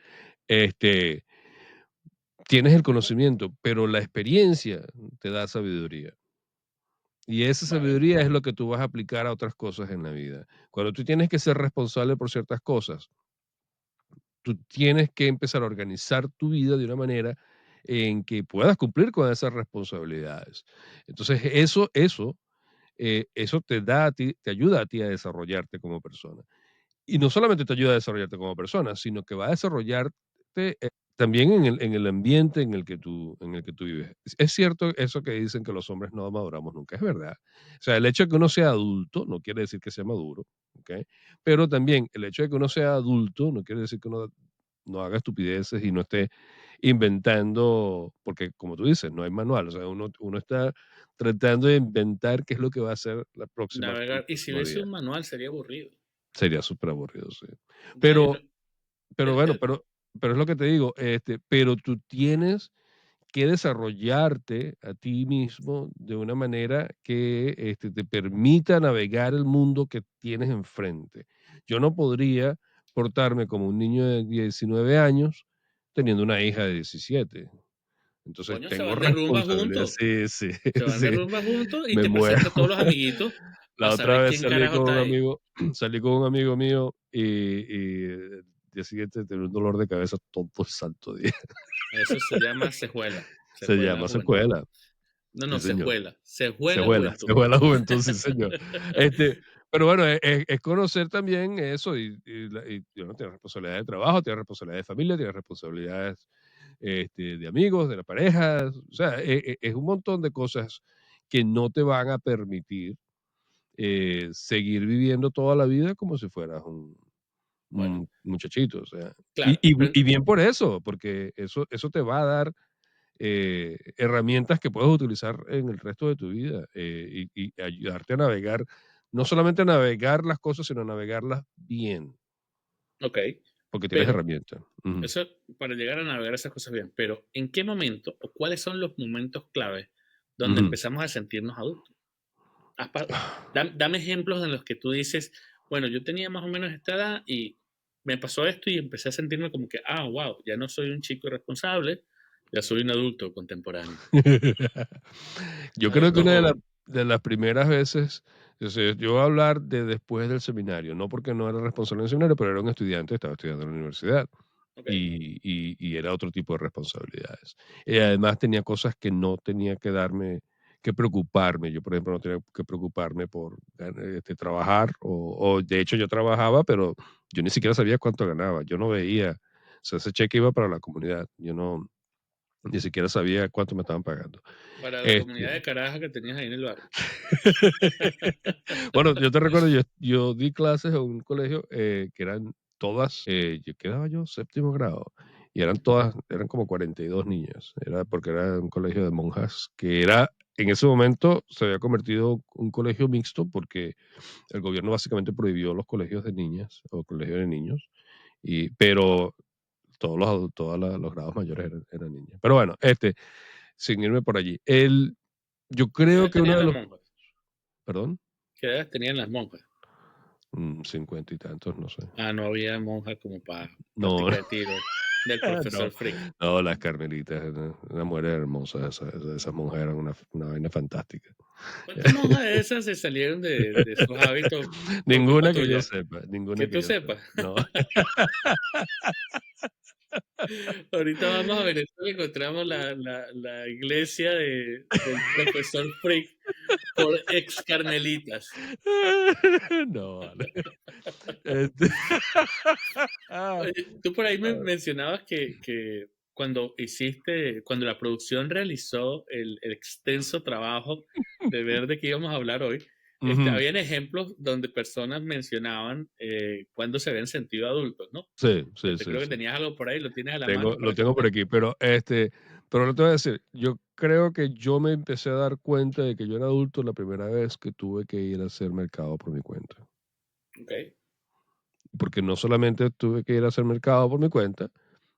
S1: Este, tienes el conocimiento, pero la experiencia te da sabiduría. Y esa
S2: Vale,
S1: sabiduría es lo que tú vas a aplicar a otras cosas en la vida. Cuando tú tienes que ser responsable por ciertas cosas, tú tienes que empezar a organizar tu vida de una manera en que puedas cumplir con esas responsabilidades. Entonces, eso te da a ti, te ayuda a ti a desarrollarte como persona. Y no solamente te ayuda a desarrollarte como persona, sino que va a desarrollarte también en el ambiente en el que tú vives. Es cierto eso que dicen que los hombres no maduramos nunca, es verdad. O sea, el hecho de que uno sea adulto no quiere decir que sea maduro, ¿ok? Pero también el hecho de que uno sea adulto no quiere decir que uno no haga estupideces y no esté inventando, porque como tú dices, no hay manual, o sea, uno está tratando de inventar qué es lo que va a hacer el
S2: navegar. Y si
S1: próximo
S2: hubiese
S1: día.
S2: un manual sería aburrido.
S1: Sería súper aburrido, sí.
S2: No,
S1: Pero pero
S2: el-
S1: bueno,
S2: el-
S1: pero es lo que te digo, pero tú tienes que desarrollarte a ti mismo de una manera que, te permita navegar el mundo que tienes enfrente. Yo no podría portarme como un niño de 19 años teniendo una hija de 17. Entonces,
S2: Coño, se
S1: tengo
S2: van de rumba
S1: responsabilidad.
S2: juntos.
S1: Sí, sí,
S2: Se van de
S1: sí,
S2: rumba juntos y
S1: me
S2: te
S1: muero.
S2: presenta a todos los amiguitos
S1: La
S2: para
S1: otra
S2: saber
S1: vez
S2: quién
S1: salí
S2: carajo
S1: con
S2: está
S1: un
S2: ahí.
S1: amigo salí con un amigo mío y el día siguiente tenía un dolor de cabeza todo el santo día.
S2: Eso se llama cejuela.
S1: Se
S2: Cejuela
S1: llama
S2: juventud.
S1: secuela.
S2: No, no,
S1: Sí, señor.
S2: cejuela. Cejuela
S1: Secuela,
S2: juventud.
S1: secuela juventud, sí, señor. Pero bueno, es conocer también eso y uno tiene responsabilidades de trabajo, tiene responsabilidades de familia, tiene responsabilidades, de amigos, de la pareja, o sea, es un montón de cosas que no te van a permitir, seguir viviendo toda la vida como si fueras
S2: Bueno,
S1: un muchachito, o sea, y
S2: claro.
S1: y y bien por eso, porque eso te va a dar herramientas que puedes utilizar en el resto de tu vida, y ayudarte a navegar, no solamente a navegar las cosas, sino a navegarlas bien,
S2: Ok.
S1: porque tienes
S2: Pero
S1: herramientas. Ujú.
S2: eso para llegar a navegar esas cosas bien. Pero ¿en qué momento o cuáles son los momentos clave donde
S1: Ujú.
S2: empezamos a sentirnos adultos? Dame ejemplos en los que tú dices, bueno, yo tenía más o menos esta edad y me pasó esto y empecé a sentirme como que, ah, wow, ya no soy un chico irresponsable, ya soy un adulto contemporáneo.
S1: Yo creo que
S2: Adulto
S1: una
S2: joven.
S1: de las primeras veces, o sea, yo voy a hablar de después del seminario, no porque no era responsable del seminario, pero era un estudiante, estaba estudiando en la universidad.
S2: Ok.
S1: Y era otro tipo de responsabilidades. Y además tenía cosas que no tenía que preocuparme. Yo, por ejemplo, no tenía que preocuparme por trabajar o de hecho yo trabajaba, pero yo ni siquiera sabía cuánto ganaba. Yo no veía, o sea, ese cheque iba para la comunidad. Yo no, ni siquiera sabía cuánto me estaban pagando.
S2: Para la
S1: Este,
S2: comunidad de caraja que tenías ahí en el barrio.
S1: Bueno, yo te recuerdo, yo di clases en un colegio, que eran todas, yo quedaba yo séptimo grado, y eran como 42 niñas, era porque era un colegio de monjas, que era, en ese momento se había convertido un colegio mixto, porque el gobierno básicamente prohibió los colegios de niñas o colegios de niños, pero todos los grados mayores eran niñas. Pero bueno, sin irme por allí. Yo
S2: ¿Qué
S1: creo
S2: edad
S1: que uno
S2: tenían
S1: de
S2: las
S1: los,
S2: monjas?
S1: perdón,
S2: ¿Qué edad tenían las monjas?
S1: 50 y tantos, no sé.
S2: Ah, no había monjas como para
S1: No,
S2: práctica de tiro del profesor
S1: no,
S2: Freak.
S1: no, las carmelitas, una mujer hermosa, esas mujeres eran una vaina fantástica.
S2: ¿Cuántas monjas de esas se salieron de sus hábitos por culpa
S1: Ninguna que yo
S2: tuya?
S1: sepa,
S2: Que
S1: ninguna que
S2: tú
S1: yo sepa.
S2: sepas.
S1: No.
S2: Ahorita vamos a Venezuela y encontramos la iglesia del profesor Freak por ex carmelitas.
S1: No, vale. Este, ah,
S2: Oye, tú por ahí me mencionabas que cuando la producción realizó el extenso trabajo de ver de qué íbamos a hablar hoy,
S1: ujú.
S2: habían ejemplos donde personas mencionaban cuándo se habían sentido adultos, ¿no?
S1: Sí, sí,
S2: Este,
S1: sí,
S2: creo que
S1: sí.
S2: tenías algo por ahí, lo tienes a la
S1: Tengo
S2: mano
S1: lo
S2: para que
S1: tengo
S2: lo
S1: por
S2: cuentes.
S1: aquí, pero no te voy a decir, yo creo que yo me empecé a dar cuenta de que yo era adulto la primera vez que tuve que ir a hacer mercado por mi cuenta.
S2: Ok,
S1: Porque no solamente tuve que ir a hacer mercado por mi cuenta,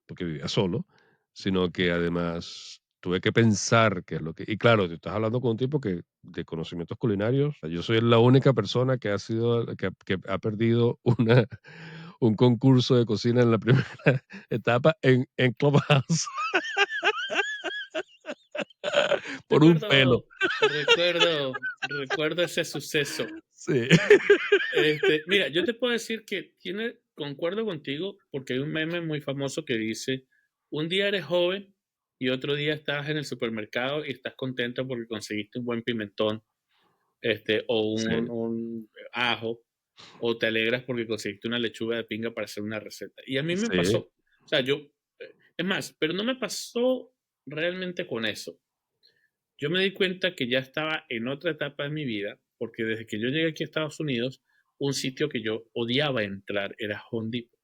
S1: porque vivía solo, sino que además tuve que pensar qué es lo que... Y claro, te estás hablando con un tipo que de conocimientos culinarios, o sea, yo soy la única persona que ha sido, que ha perdido un concurso de cocina en la primera etapa en Clubhouse por un pelo.
S2: Recuerdo ese suceso.
S1: Sí.
S2: Mira, yo te puedo decir que concuerdo contigo porque hay un meme muy famoso que dice, un día eres joven y otro día estás en el supermercado y estás contento porque conseguiste un buen pimentón, o
S1: Sí,
S2: un ajo, o te alegras porque conseguiste una lechuga de pinga para hacer una receta. Y a mí me
S1: sí.
S2: pasó, o sea, es más, pero no me pasó realmente con eso. Yo me di cuenta que ya estaba en otra etapa de mi vida, porque desde que yo llegué aquí a Estados Unidos, un sitio que yo odiaba entrar era Home Depot,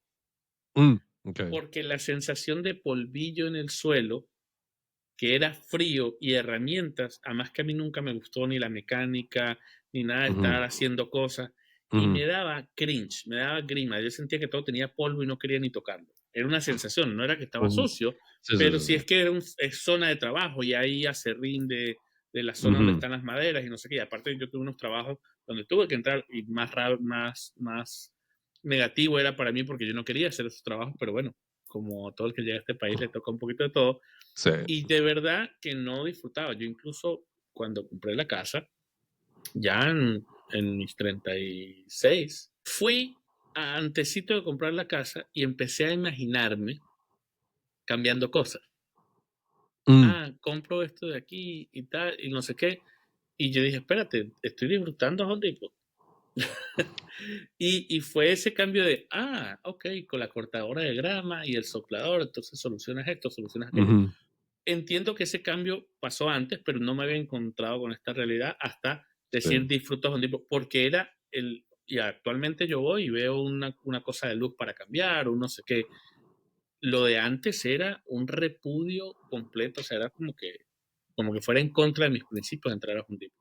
S1: Okey.
S2: porque la sensación de polvillo en el suelo, que era frío y herramientas, además que a mí nunca me gustó ni la mecánica, ni nada de
S1: Ujú,
S2: estar haciendo cosas, y
S1: ujú.
S2: me daba cringe, me daba grima, yo sentía que todo tenía polvo y no quería ni tocarlo. Era una sensación, no era que estaba
S1: Ujú.
S2: sucio,
S1: Sí, sí,
S2: pero
S1: sí,
S2: sí
S1: sí.
S2: es que es zona de trabajo y ahí aserrín de la zona donde
S1: Ujú.
S2: están las maderas y no sé qué. Y aparte yo tuve unos trabajos donde tuve que entrar y más negativo era para mí porque yo no quería hacer esos trabajos, pero bueno, como todo el que llega a este país le toca un poquito de todo.
S1: Sí.
S2: Y de verdad que no disfrutaba. Yo incluso cuando compré la casa, ya en mis 36, fui antesito de comprar la casa y empecé a imaginarme cambiando cosas.
S1: Mm.
S2: Ah, compro esto de aquí y tal, y no sé qué. Y yo dije, espérate, estoy disfrutando Home Depot. Y fue ese cambio de, ok, con la cortadora de grama y el soplador, entonces solucionas esto, solucionas aquello.
S1: Ujú.
S2: Entiendo que ese cambio pasó antes, pero no me había encontrado con esta realidad hasta
S1: Sí.
S2: decir disfruto Home Depot, porque y actualmente yo voy y veo una cosa de luz para cambiar, o no sé qué. Lo de antes era un repudio completo, o sea, era como que fuera en contra de mis principios de entrar a Home Depot.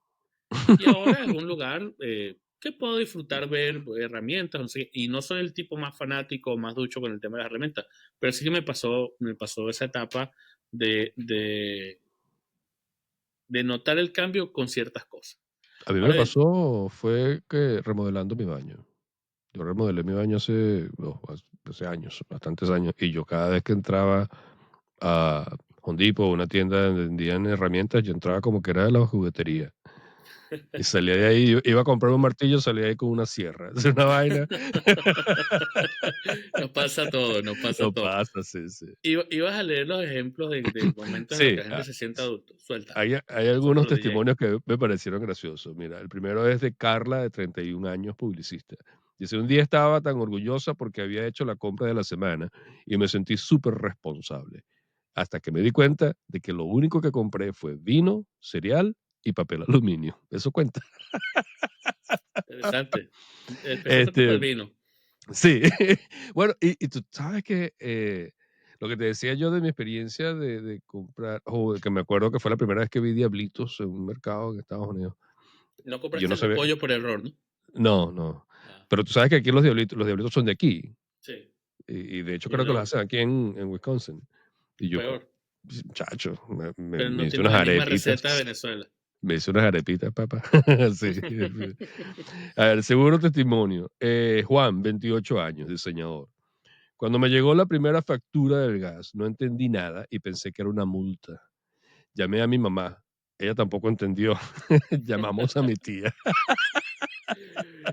S2: Y ahora es un lugar que puedo disfrutar, ver herramientas, no sé, y no soy el tipo más fanático, más ducho con el tema de las herramientas, pero sí que me pasó esa etapa de, de, de notar el cambio con ciertas cosas.
S1: A mí me
S2: Ahora bien,
S1: pasó fue que remodelando mi baño. Yo remodelé mi baño hace, hace años, bastantes años, y yo cada vez que entraba a Home Depot, una tienda donde vendían herramientas, yo entraba como que era de la juguetería. Y salía de ahí, iba a comprar un martillo, salía ahí con una sierra. Es una vaina.
S2: nos pasa todo, nos pasa
S1: No
S2: todo.
S1: pasa, sí, sí.
S2: Ibas a leer los ejemplos de momentos en los
S1: Sí,
S2: que la gente se siente adulto. Suéltalo,
S1: hay algunos
S2: suéltalo, DJ.
S1: testimonios que me parecieron graciosos. Mira, el primero es de Carla, de 31 años, publicista. Dice, un día estaba tan orgullosa porque había hecho la compra de la semana y me sentí súper responsable. Hasta que me di cuenta de que lo único que compré fue vino, cereal y papel aluminio. Eso cuenta.
S2: Interesante. Especialmente para
S1: Este,
S2: el vino.
S1: sí. Bueno, y tú sabes que lo que te decía yo de mi experiencia de comprar, o de que me acuerdo que fue la primera vez que vi diablitos en un mercado en Estados Unidos.
S2: No
S1: Y yo
S2: compraste
S1: no
S2: el de
S1: sabía.
S2: pollo por error, ¿no?
S1: No, no.
S2: Ah,
S1: Pero tú sabes que aquí los diablitos son de aquí.
S2: sí.
S1: Y de hecho
S2: Y
S1: creo que los
S2: no,
S1: hacen aquí en Wisconsin. Y yo,
S2: peor.
S1: muchacho,
S2: Pero
S1: me
S2: no
S1: hice
S2: tiene
S1: unas
S2: la misma receta de
S1: arepitas.
S2: Venezuela.
S1: Me hice unas arepitas, papá. Sí. A ver, segundo testimonio. Juan, 28 años, diseñador. Cuando me llegó la primera factura del gas, no entendí nada y pensé que era una multa. Llamé a mi mamá. Ella tampoco entendió. Llamamos a mi tía.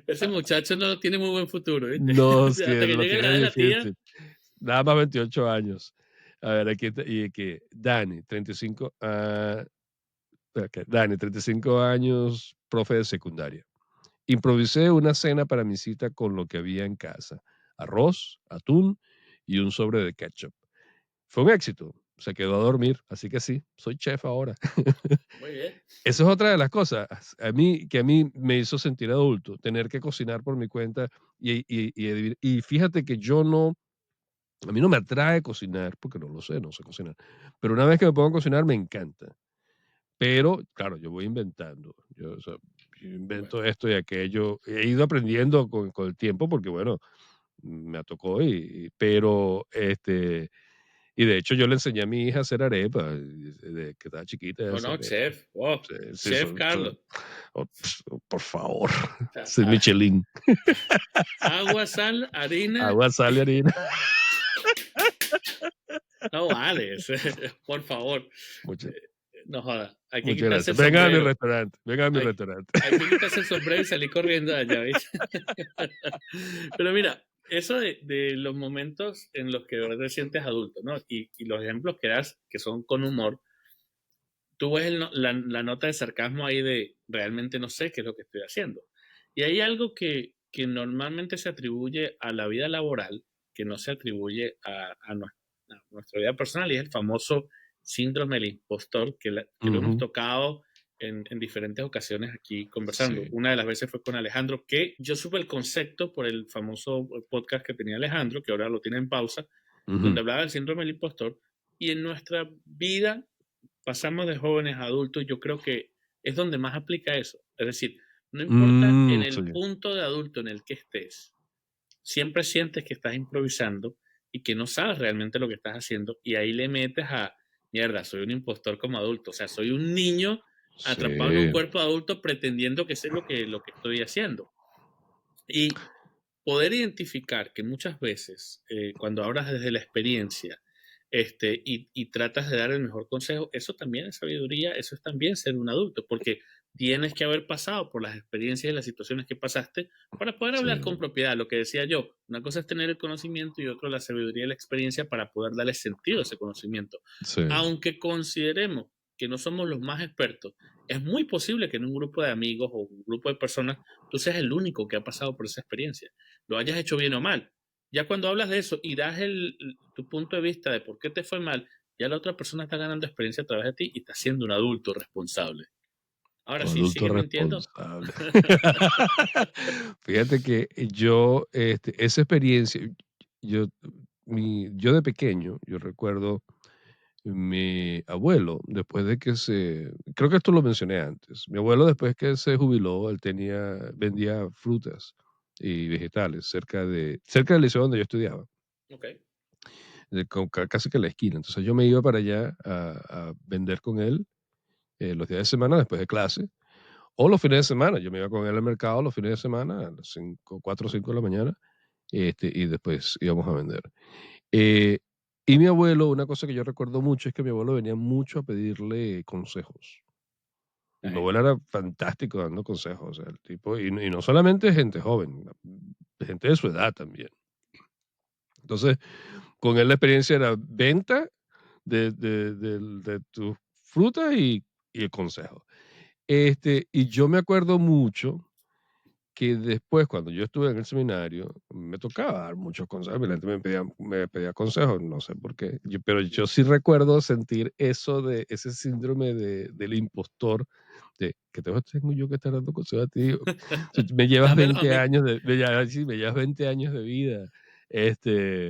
S2: Ese muchacho no tiene muy buen futuro, ¿viste?
S1: No, sí,
S2: Hasta que
S1: lo
S2: llegue la
S1: tiene
S2: de la tía.
S1: difícil. Nada más 28 años. A ver, aquí y que Dani, 35, espera, Dani, 35 años, profe de secundaria. Improvisé una cena para mi cita con lo que había en casa: arroz, atún y un sobre de ketchup. Fue un éxito. Se quedó a dormir, así que sí, soy chef ahora.
S2: Muy bien.
S1: Eso es otra de las cosas a mí me hizo sentir adulto, tener que cocinar por mi cuenta y fíjate que yo no, a mí no me atrae cocinar porque no lo sé, no sé cocinar. Pero una vez que me pongo a cocinar me encanta. Pero, claro, yo voy inventando. Yo, o sea, yo
S2: Bueno,
S1: invento esto y aquello. He ido aprendiendo con el tiempo porque, bueno, me tocó pero, Y de hecho yo le enseñé a mi hija a hacer arepas, de que estaba chiquita, ella
S2: No,
S1: hace
S2: no,
S1: arepas.
S2: chef. Wow.
S1: Sí, sí,
S2: Chef Carlos.
S1: oh, por favor,
S2: A-
S1: soy
S2: a-
S1: Michelin.
S2: Agua, sal, harina.
S1: Agua, sal y harina.
S2: No vale. Por favor.
S1: Muchas,
S2: No joda. Hay que
S1: muchas
S2: quitarse
S1: gracias.
S2: el
S1: Vengan a mi
S2: sombrero.
S1: restaurante, vengan a mi
S2: Hay,
S1: restaurante.
S2: hay que quitarse el sombrero y salir corriendo de allá, ¿viste? Pero mira, eso de los momentos en los que de verdad te sientes adulto, ¿no? Y los ejemplos que das, que son con humor, tú ves la nota de sarcasmo ahí de realmente no sé qué es lo que estoy haciendo. Y hay algo que normalmente se atribuye a la vida laboral, que no se atribuye a nuestra vida personal, y es el famoso síndrome del impostor, que lo hemos
S1: Ujú.
S2: tocado en diferentes ocasiones aquí conversando.
S1: Sí.
S2: Una de las veces fue con Alejandro, que yo supe el concepto por el famoso podcast que tenía Alejandro, que ahora lo tiene en pausa, donde
S1: Ujú.
S2: hablaba del síndrome del impostor, y en nuestra vida pasamos de jóvenes a adultos, yo creo que es donde más aplica eso. Es decir, no importa en
S1: Sí.
S2: el punto de adulto en el que estés, siempre sientes que estás improvisando y que no sabes realmente lo que estás haciendo y ahí le metes a, mierda, soy un impostor como adulto, o sea, soy un niño atrapado en un
S1: Sí.
S2: cuerpo de adulto pretendiendo que sé lo que estoy haciendo. Y poder identificar que muchas veces, cuando hablas desde la experiencia, y tratas de dar el mejor consejo, eso también es sabiduría, eso es también ser un adulto, porque tienes que haber pasado por las experiencias y las situaciones que pasaste para poder
S1: Sí.
S2: hablar con propiedad. Lo que decía yo, una cosa es tener el conocimiento y otra la sabiduría y la experiencia para poder darle sentido a ese conocimiento.
S1: Sí.
S2: Aunque consideremos que no somos los más expertos, es muy posible que en un grupo de amigos o un grupo de personas tú seas el único que ha pasado por esa experiencia, lo hayas hecho bien o mal. Ya cuando hablas de eso y das tu punto de vista de por qué te fue mal, ya la otra persona está ganando experiencia a través de ti y está siendo un adulto responsable. Ahora sí,
S1: Adulto
S2: ¿sigues mintiendo?
S1: responsable. Fíjate que yo, esa experiencia, yo, yo de pequeño, yo recuerdo mi abuelo, después de que creo que esto lo mencioné antes, mi abuelo después que se jubiló, él vendía frutas y vegetales cerca del liceo donde yo estudiaba,
S2: Ok.
S1: casi que en la esquina. Entonces yo me iba para allá a vender con él los días de semana después de clase. O los fines de semana, yo me iba con él al mercado los fines de semana, a las 4 o 5 de la mañana, y después íbamos a vender. Eh, y mi abuelo, una cosa que yo recuerdo mucho es que mi abuelo venía mucho a pedirle consejos. Y mi
S2: Ahí.
S1: abuelo era fantástico dando consejos, o sea, el tipo, y no solamente gente joven, gente de su edad también. Entonces, con él la experiencia era venta de tus frutas y el consejo. Y yo me acuerdo mucho que después, cuando yo estuve en el seminario, me tocaba dar muchos consejos, la gente me pedía consejos, no sé por qué, pero yo sí recuerdo sentir eso de ese síndrome del impostor, de que tengo yo que estar dando consejos a ti, o sea, me llevas
S2: Dámelo a
S1: 20
S2: mí.
S1: años sí, me llevas 20 años de vida,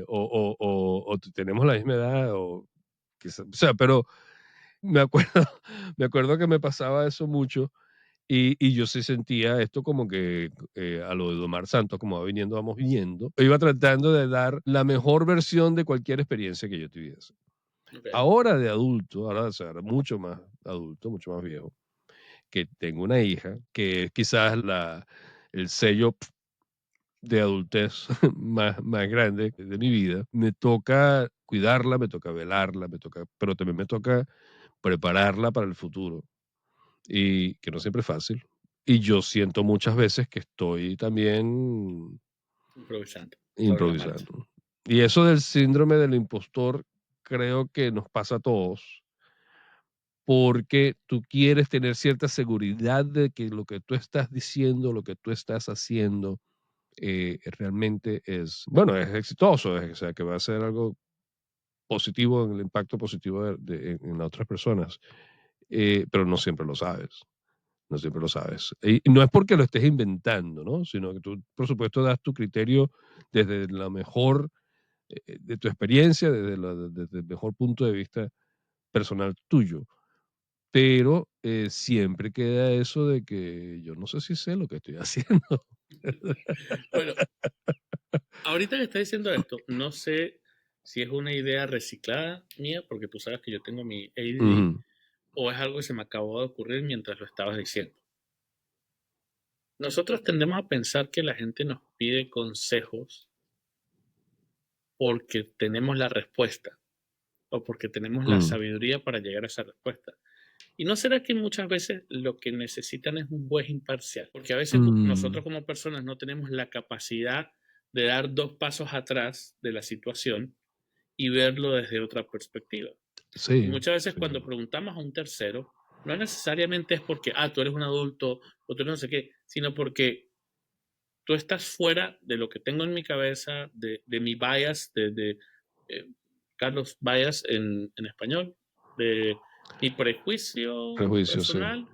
S1: o tenemos la misma edad, o sea, pero me acuerdo, me acuerdo que me pasaba eso mucho y yo sí sentía esto como que a lo de Omar Santos, como va viniendo, vamos viendo. Iba tratando de dar la mejor versión de cualquier experiencia que yo tuviese.
S2: Ok.
S1: Ahora de adulto, ahora, o sea, mucho más adulto, mucho más viejo, que tengo una hija, que es quizás el sello de adultez más grande de mi vida, me toca cuidarla, me toca velarla, pero también me toca prepararla para el futuro y que no siempre es fácil. Y yo siento muchas veces que estoy también
S2: Improvisando sobre la marcha.
S1: improvisando. Y eso del síndrome del impostor creo que nos pasa a todos, porque tú quieres tener cierta seguridad de que lo que tú estás diciendo, lo que tú estás haciendo, realmente es, bueno, es exitoso, o sea, que va a ser algo positivo, en el impacto positivo en las otras personas, pero no siempre lo sabes. No siempre lo sabes. Y no es porque lo estés inventando, ¿no? Sino que tú, por supuesto, das tu criterio desde la mejor de tu experiencia, desde el mejor punto de vista personal tuyo. Pero siempre queda eso de que yo no sé si sé lo que estoy haciendo.
S2: Bueno, ahorita que estás diciendo esto, no sé si es una idea reciclada mía, porque tú sabes que yo tengo mi ADD,
S1: Ujú.
S2: o es algo que se me acabó de ocurrir mientras lo estabas diciendo. Nosotros tendemos a pensar que la gente nos pide consejos porque tenemos la respuesta o porque tenemos la
S1: Mm,
S2: sabiduría para llegar a esa respuesta. ¿Y no será que muchas veces lo que necesitan es un juez imparcial? Porque a veces
S1: mm,
S2: nosotros como personas no tenemos la capacidad de dar 2 pasos atrás de la situación y verlo desde otra perspectiva. Y
S1: sí,
S2: muchas veces
S1: sí.
S2: cuando preguntamos a un tercero, no necesariamente es porque, tú eres un adulto o tú no sé qué, sino porque tú estás fuera de lo que tengo en mi cabeza, de mi bias, eh, Carlos bias en español, de mi prejuicio
S1: Prejuicio, sí.
S2: personal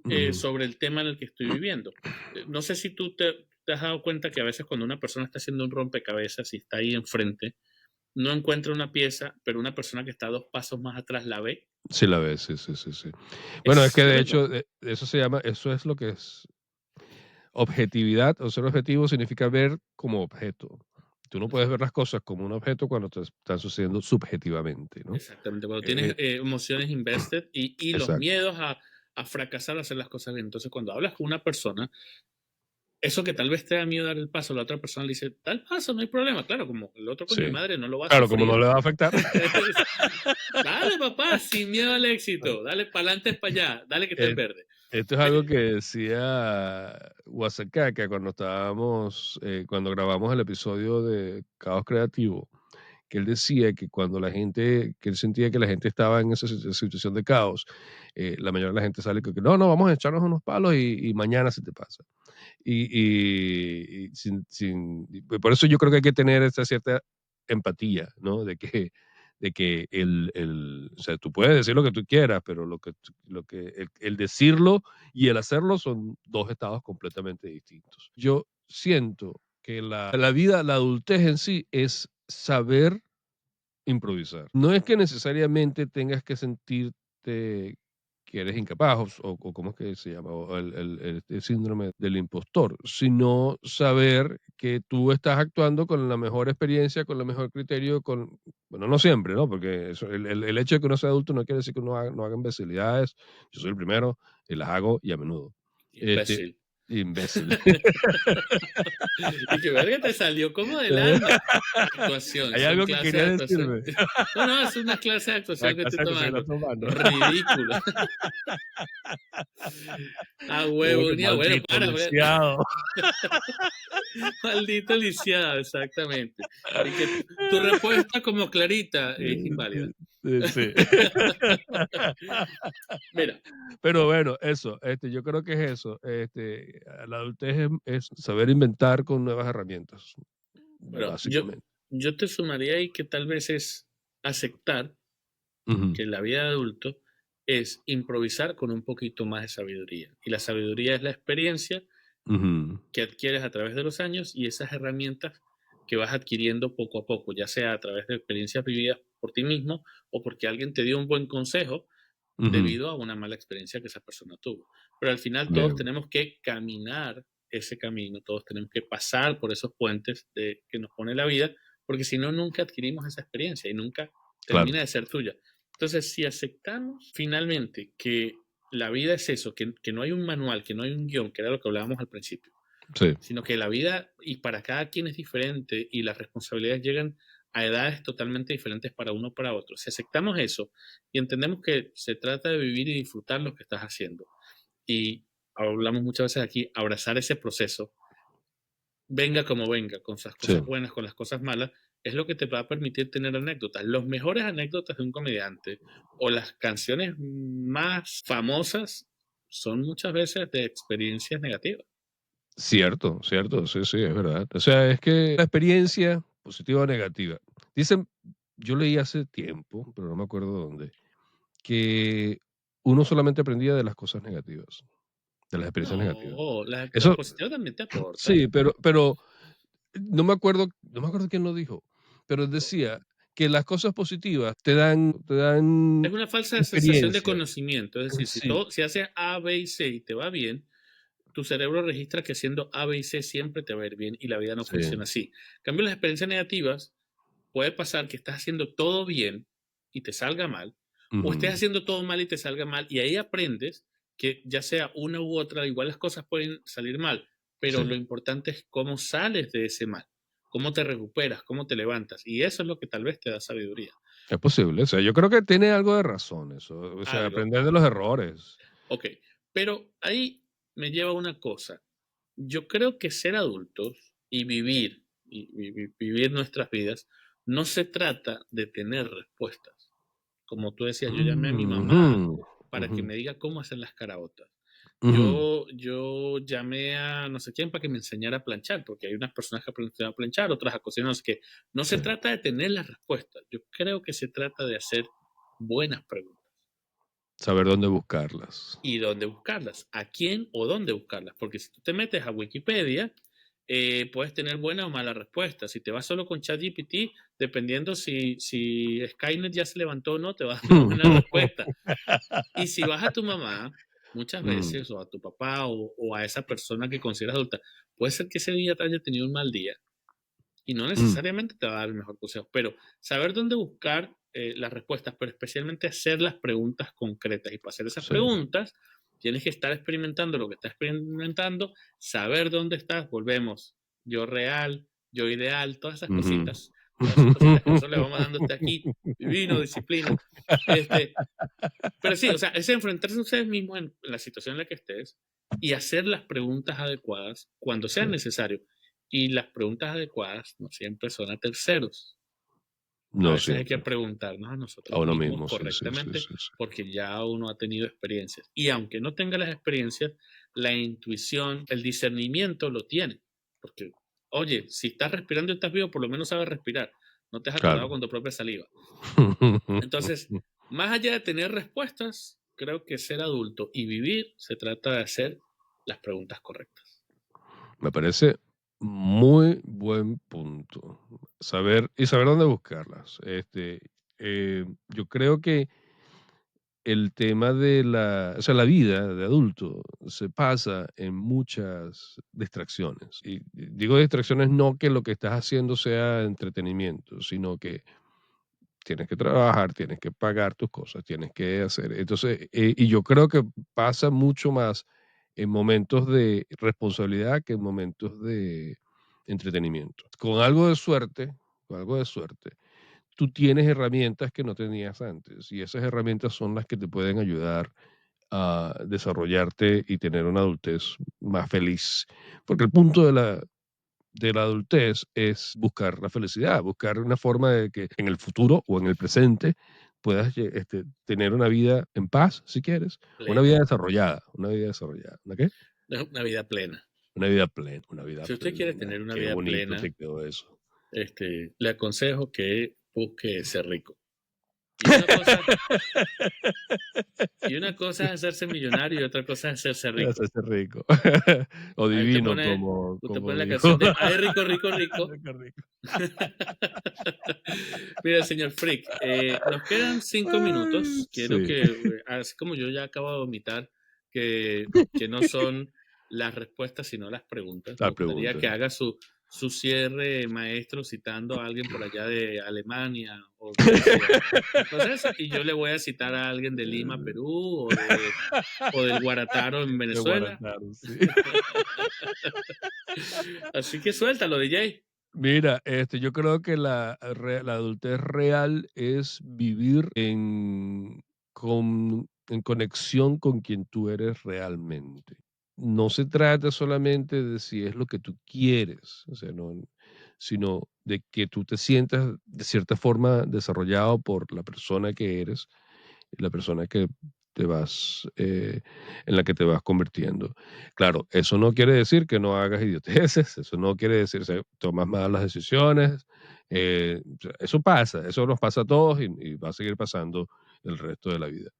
S1: Ujú.
S2: sobre el tema en el que estoy viviendo. No sé si tú te has dado cuenta que a veces cuando una persona está haciendo un rompecabezas y está ahí enfrente, no encuentra una pieza, pero una persona que está 2 pasos más atrás la ve.
S1: Sí la ves, sí, sí, sí, sí. Bueno, es
S2: Es
S1: que
S2: lo
S1: de
S2: mismo.
S1: hecho, eso se llama, eso es lo que es objetividad, o ser objetivo significa ver como objeto. Tú no puedes ver las cosas como un objeto cuando te están sucediendo subjetivamente, ¿no?
S2: Exactamente, cuando tienes
S1: Eh,
S2: emociones invested y los
S1: exacto.
S2: miedos a fracasar, a hacer las cosas bien. Entonces, cuando hablas con una persona, eso que tal vez te da miedo dar el paso, la otra persona le dice, da el paso, no hay problema. Claro, como el otro coño de
S1: Sí.
S2: madre no lo va a
S1: Claro, como no
S2: sufrir.
S1: le va a afectar.
S2: Dale, papá, sin miedo al éxito. Dale para adelante, para allá. Dale que está en
S1: Eh,
S2: verde.
S1: Esto es algo que decía Wasakaka cuando estábamos, cuando grabamos el episodio de Caos Creativo, que él decía que cuando la gente, que él sentía que la gente estaba en esa situación de caos, la mayoría de la gente sale con que no, no, vamos a echarnos unos palos y mañana se te pasa. Por eso yo creo que hay que tener esa cierta empatía, ¿no? De que o sea, tú puedes decir lo que tú quieras, pero el decirlo y el hacerlo son dos estados completamente distintos. Yo siento que la vida, la adultez en sí es saber improvisar. No es que necesariamente tengas que sentirte que eres incapaz o cómo es que se llama, o el síndrome del impostor, sino saber que tú estás actuando con la mejor experiencia, con el mejor criterio, bueno, no siempre, ¿no? Porque el hecho de que uno sea adulto no quiere decir que uno no haga imbecilidades. Yo soy el primero y las hago y a menudo. Este,
S2: Imbécil.
S1: imbécil.
S2: Y que verga te salió como del alma. Actuación,
S1: Hay
S2: son
S1: algo que
S2: clases
S1: quería
S2: de actuación.
S1: decirme.
S2: No, no, es una clase de
S1: La
S2: actuación que estoy
S1: casa que se está
S2: tomando.
S1: tomando.
S2: Ridículo. A
S1: Como
S2: huevo,
S1: que
S2: ni a bueno,
S1: maldito
S2: para.
S1: lisiado.
S2: Maldito lisiado, exactamente. Y que tu respuesta como clarita es inválida.
S1: Sí.
S2: Mira,
S1: Pero bueno, eso, yo creo que es eso. La adultez es saber inventar con nuevas herramientas,
S2: bueno, yo,
S1: básicamente.
S2: yo te sumaría ahí que tal vez es aceptar
S1: Ujú,
S2: que la vida de adulto es improvisar con un poquito más de sabiduría. Y la sabiduría es la experiencia
S1: ujú,
S2: que adquieres a través de los años y esas herramientas que vas adquiriendo poco a poco, ya sea a través de experiencias vividas por ti mismo o porque alguien te dio un buen consejo
S1: ujú.
S2: debido a una mala experiencia que esa persona tuvo. Pero al final todos
S1: Bien,
S2: tenemos que caminar ese camino, todos tenemos que pasar por esos puentes que nos pone la vida, porque si no, nunca adquirimos esa experiencia y nunca
S1: claro.
S2: termina de ser tuya. Entonces, si aceptamos finalmente que la vida es eso, que no hay un manual, que no hay un guión, que era lo que hablábamos al principio,
S1: Sí,
S2: sino que la vida y para cada quien es diferente y las responsabilidades llegan a edades totalmente diferentes para uno para otro. Si aceptamos eso y entendemos que se trata de vivir y disfrutar lo que estás haciendo y hablamos muchas veces aquí, abrazar ese proceso, venga como venga, con las
S1: sí.
S2: cosas buenas, con las cosas malas, es lo que te va a permitir tener anécdotas. Los mejores anécdotas de un comediante o las canciones más famosas son muchas veces de experiencias negativas.
S1: Cierto, cierto, sí, sí, es verdad. O sea, es que la experiencia, positiva o negativa. Dicen, yo leí hace tiempo, pero no me acuerdo dónde, que uno solamente aprendía de las cosas negativas, de las experiencias negativas.
S2: No, las
S1: Eso,
S2: positivas también te aportan.
S1: sí, pero no me acuerdo quién lo dijo, pero decía que las cosas positivas te dan
S2: Es una falsa sensación de
S1: experiencia.
S2: conocimiento. Es decir,
S1: Sí,
S2: si haces A, B y C y te va bien, tu cerebro registra que haciendo A, B y C siempre te va a ir bien y la vida no
S1: sí,
S2: funciona así. En cambio, las experiencias negativas, puede pasar que estás haciendo todo bien y te salga mal, o estés
S1: Ujú.
S2: haciendo todo mal y te salga mal, y ahí aprendes que ya sea una u otra, igual las cosas pueden salir mal, pero
S1: Sí,
S2: lo importante es cómo sales de ese mal, cómo te recuperas, cómo te levantas, y eso es lo que tal vez te da sabiduría.
S1: es posible. O sea, yo creo que tiene algo de razón eso. O sea,
S2: Algo,
S1: aprender de los errores.
S2: ok, pero ahí me lleva una cosa. Yo creo que ser adultos y vivir, vivir nuestras vidas, no se trata de tener respuestas. Como tú decías, yo llamé a mi mamá
S1: Ujú,
S2: para
S1: ujú,
S2: que me diga cómo hacer las caraotas.
S1: ujú.
S2: Yo llamé a no sé quién para que me enseñara a planchar, porque hay unas personas que aprenden a planchar, otras a cocinar, no sé qué. No se
S1: Sí.
S2: trata de tener las respuestas. Yo creo que se trata de hacer buenas preguntas
S1: Saber dónde buscarlas.
S2: y dónde buscarlas, a quién o dónde buscarlas, porque si tú te metes a Wikipedia, puedes tener buena o mala respuesta. Si te vas solo con ChatGPT, dependiendo si Skynet ya se levantó o no, te va a dar una buena respuesta. Y si vas a tu mamá, muchas
S1: Mm,
S2: veces, o a tu papá, o a esa persona que consideras adulta, puede ser que ese día te haya tenido un mal día y no
S1: mm,
S2: necesariamente te va a dar el mejor consejo, pero saber dónde buscar las respuestas, pero especialmente hacer las preguntas concretas. Y para hacer esas
S1: sí.
S2: preguntas, tienes que estar experimentando lo que estás experimentando, saber dónde estás, volvemos, yo real, yo ideal,
S1: Ujú.
S2: todas esas cositas que nosotros le vamos dando hasta aquí, divino, disciplina. Este, pero sí, o sea, es enfrentarse a ustedes mismos en la situación en la que estés y hacer las preguntas adecuadas cuando sea
S1: Sí.
S2: necesario. Y las preguntas adecuadas no siempre son a terceros. A
S1: No
S2: veces hay que
S1: siempre.
S2: preguntarnos a
S1: A
S2: nosotros
S1: uno
S2: mismos
S1: mismo, sí, sí, sí,
S2: correctamente
S1: sí, sí.
S2: porque ya uno ha tenido experiencias. Y aunque no tenga las experiencias, la intuición, el discernimiento lo tiene. Porque, oye, si estás respirando y estás vivo, por lo menos sabes respirar. No te has atorado
S1: Claro.
S2: con tu propia saliva. Entonces, más allá de tener respuestas, creo que ser adulto y vivir se trata de hacer las preguntas correctas.
S1: Me parece muy buen punto. Saber dónde buscarlas. Yo creo que el tema de la vida de adulto se pasa en muchas distracciones. Y digo distracciones no que lo que estás haciendo sea entretenimiento, sino que tienes que trabajar, tienes que pagar tus cosas, tienes que hacer. Entonces, y yo creo que pasa mucho más en momentos de responsabilidad que en momentos de entretenimiento. Con algo de suerte, tú tienes herramientas que no tenías antes y esas herramientas son las que te pueden ayudar a desarrollarte y tener una adultez más feliz. Porque el punto de la adultez es buscar la felicidad, buscar una forma de que en el futuro o en el presente puedas tener una vida en paz, si quieres,
S2: Plena,
S1: una vida desarrollada. ¿Una qué?
S2: una vida plena.
S1: Una vida
S2: Si usted quiere
S1: plena.
S2: tener una
S1: Qué
S2: vida
S1: bonito
S2: plena,
S1: te quedó eso.
S2: le aconsejo que busque ser rico. Y una cosa, y una cosa es hacerse millonario y otra cosa es hacerse rico.
S1: Hacerse rico. O
S2: Ahí
S1: divino,
S2: usted
S1: como
S2: pone la
S1: dijo.
S2: canción de Ay, rico, rico, rico.
S1: Rico, rico.
S2: Mira, señor Frick, nos quedan 5 minutos. Quiero
S1: Sí,
S2: que, así como yo ya acabo de vomitar, que no son las respuestas, sino las preguntas. Me
S1: la
S2: gustaría que
S1: pregunta.
S2: haga su cierre, maestro, citando a alguien por allá de Alemania o Grecia, cosas, y yo le voy a citar a alguien de Lima, Perú, o del Guarataro en
S1: De
S2: Venezuela.
S1: Guarataro, sí.
S2: Así que suéltalo, DJ.
S1: Mira, yo creo que la adultez real es vivir en conexión con quien tú eres realmente. No se trata solamente de si es lo que tú quieres, o sea, no, sino de que tú te sientas de cierta forma desarrollado por la persona que eres, la persona que en la que te vas convirtiendo. Claro, eso no quiere decir que no hagas idioteces, eso no quiere decir que tomas malas decisiones, o sea, eso pasa, eso nos pasa a todos y va a seguir pasando el resto de la vida.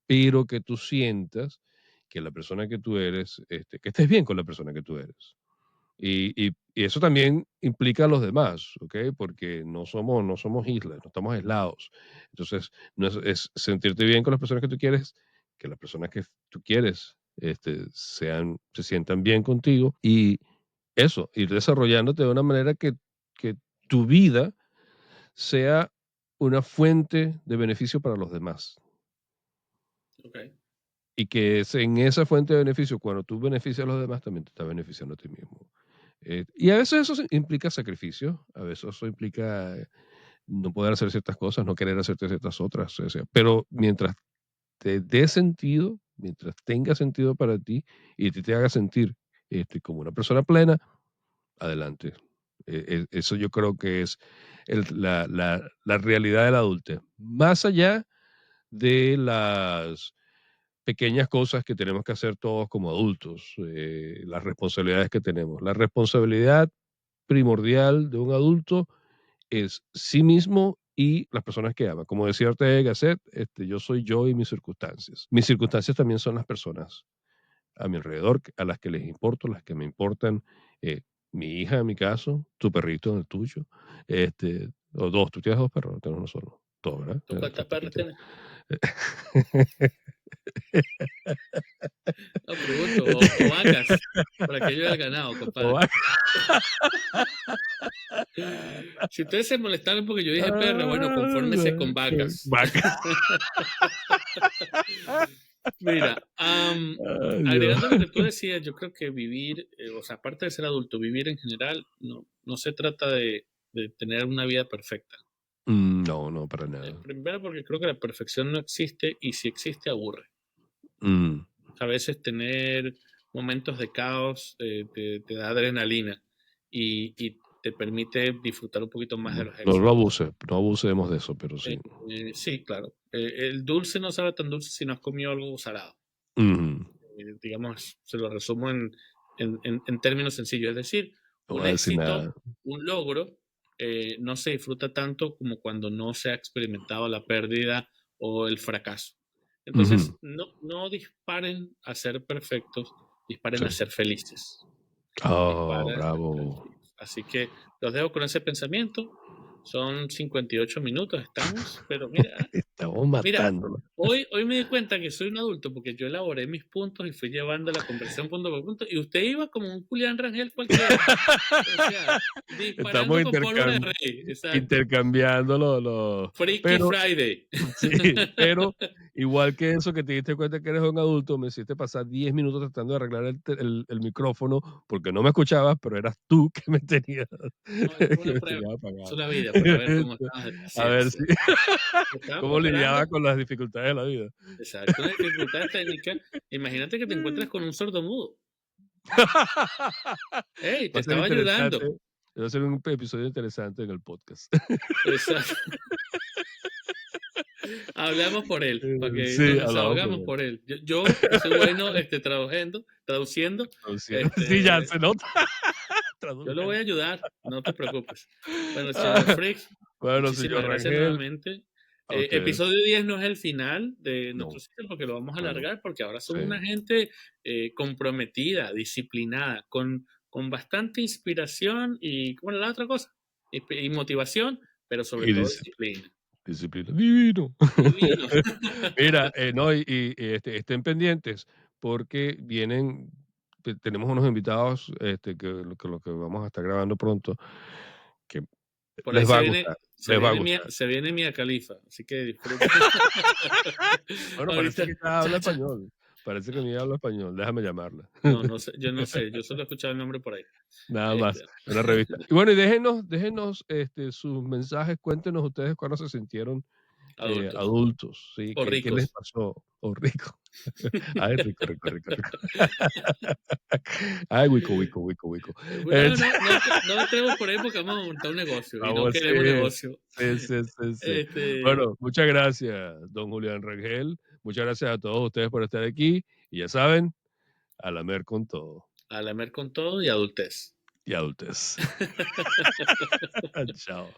S1: Pero que tú sientas que la persona que tú eres, que estés bien con la persona que tú eres. Y eso también implica a los demás, ¿ok? Porque no somos islas, no estamos aislados. Entonces, no es sentirte bien con las personas que tú quieres, que las personas que tú quieres se sientan bien contigo y eso, ir desarrollándote de una manera que tu vida sea una fuente de beneficio para los demás.
S2: Ok.
S1: Y que en esa fuente de beneficio, cuando tú beneficias a los demás, también te está beneficiando a ti mismo. Y a veces eso implica sacrificio, a veces eso implica no poder hacer ciertas cosas, no querer hacer ciertas otras. O sea, pero mientras te dé sentido, mientras tenga sentido para ti y te haga sentir como una persona plena, adelante. Eso yo creo que es la realidad de la adultez. Más allá de las pequeñas cosas que tenemos que hacer todos como adultos, las responsabilidades que tenemos. La responsabilidad primordial de un adulto es sí mismo y las personas que ama. Como decía Ortega y Gasset, yo soy yo y mis circunstancias. Mis circunstancias también son las personas a mi alrededor, a las que les importo, las que me importan. eh, Mi hija en mi caso, tu perrito en el tuyo, o dos, tú tienes dos perros, no tienes uno solo. Dos, ¿verdad?
S2: ¿Tú
S1: Tus
S2: cuántas perras
S1: perritos.
S2: tienes? No, pregunto, o vacas, para que yo haya ganado,
S1: O
S2: compadre.
S1: va-
S2: Si ustedes se molestaron porque yo dije perra, bueno, confórmese con
S1: Ah,
S2: vacas.
S1: vaca.
S2: Mira,
S1: Ay, Dios.
S2: agregando lo que tú decías, yo creo que vivir, o sea, aparte de ser adulto, vivir en general, no se trata de tener una vida perfecta.
S1: No, no, para nada.
S2: Primero porque creo que la perfección no existe y si existe aburre.
S1: Mm,
S2: A veces tener momentos de caos te da adrenalina y te permite disfrutar un poquito más de los
S1: no lo
S2: éxitos.
S1: abuse, no abusemos de eso, pero sí.
S2: Sí, claro. El dulce no sabe tan dulce si no has comido algo salado.
S1: Ujú.
S2: Digamos, se lo resumo en términos sencillos. Es decir,
S1: No
S2: un
S1: voy a decir
S2: éxito,
S1: nada.
S2: un logro, no se disfruta tanto como cuando no se ha experimentado la pérdida o el fracaso.
S1: Ujú.
S2: Entonces, no disparen a ser perfectos, disparen
S1: Sí.
S2: a ser felices.
S1: Oh,
S2: Disparen a ser
S1: bravo.
S2: felices. Así que los dejo con ese pensamiento. Son 58 minutos, estamos, pero mira,
S1: Estamos
S2: mira,
S1: matándolo.
S2: hoy me di cuenta que soy un adulto porque yo elaboré mis puntos y fui llevando la conversación punto por punto y usted iba como un Julián Rangel cualquiera. O sea,
S1: Estamos
S2: disparando con pólvora de rey. Exacto.
S1: intercambiando
S2: Freaky
S1: pero
S2: Friday.
S1: sí, pero igual que eso que te diste cuenta que eres un adulto, me hiciste pasar 10 minutos tratando de arreglar el micrófono porque no me escuchabas, pero eras tú que me tenías,
S2: No, esto es
S1: que
S2: una
S1: me
S2: prueba.
S1: tenías
S2: Eso
S1: apagado.
S2: es la vida para ver cómo estamos de
S1: A ver si
S2: paciencia. Estaba
S1: cómo lidiaba
S2: preparando.
S1: con las dificultades de la vida.
S2: Exacto, una dificultad técnica. Imagínate que te encuentras con un sordomudo. ¡Ey!
S1: Va
S2: Te
S1: a ser
S2: estaba
S1: interesante,
S2: ayudando.
S1: va a ser un episodio interesante en el podcast.
S2: Exacto. Hablamos por él, para que nos
S1: Sí, hablamos por
S2: desahogamos
S1: él.
S2: por él. Yo que soy bueno traduciendo,
S1: Traduciendo. Sí, ya
S2: este,
S1: se nota.
S2: yo lo voy a
S1: Tradujendo.
S2: ayudar, no te preocupes. Bueno, señor Freak,
S1: Bueno,
S2: muchísimas
S1: señor
S2: gracias
S1: Rangel,
S2: nuevamente.
S1: a usted.
S2: Episodio 10 no es el final de nuestro
S1: No,
S2: ciclo porque lo vamos a
S1: no, no.
S2: alargar porque ahora
S1: Sí,
S2: somos una gente comprometida, disciplinada, con bastante inspiración y, bueno, la otra cosa, y motivación, pero sobre
S1: y
S2: todo disciplina.
S1: disciplina. Divino.
S2: Divino.
S1: Mira, no, estén pendientes porque tenemos unos invitados que lo que vamos a estar grabando pronto, que
S2: Por ahí
S1: les va a gustar, les va a gustar.
S2: se viene Mia Khalifa, así que disfruten.
S1: Bueno, parece
S2: Ahorita,
S1: que ella habla
S2: chacha.
S1: español. Parece que ella habla español. Déjame llamarla.
S2: No, no sé, yo no sé, yo solo he escuchado el nombre por ahí.
S1: Nada más,
S2: Este,
S1: una revista. Y bueno, y déjenos sus mensajes, cuéntenos ustedes cuándo se sintieron
S2: adultos
S1: adultos, ¿sí?
S2: o
S1: ¿Qué les
S2: ricos.
S1: pasó? O rico. Ay, rico, rico, rico, rico. Ay, wico, wico, wico, wico.
S2: No,
S1: Este,
S2: no entremos por ahí porque vamos a montar un negocio y no
S1: vamos,
S2: queremos
S1: sí,
S2: negocio.
S1: sí, sí, sí, sí.
S2: Este,
S1: Bueno, muchas gracias, don Julián Rangel. Muchas gracias a todos ustedes por estar aquí. Y ya saben, a lamer con todo.
S2: a lamer con todo y adultez.
S1: Y adultez. Chao.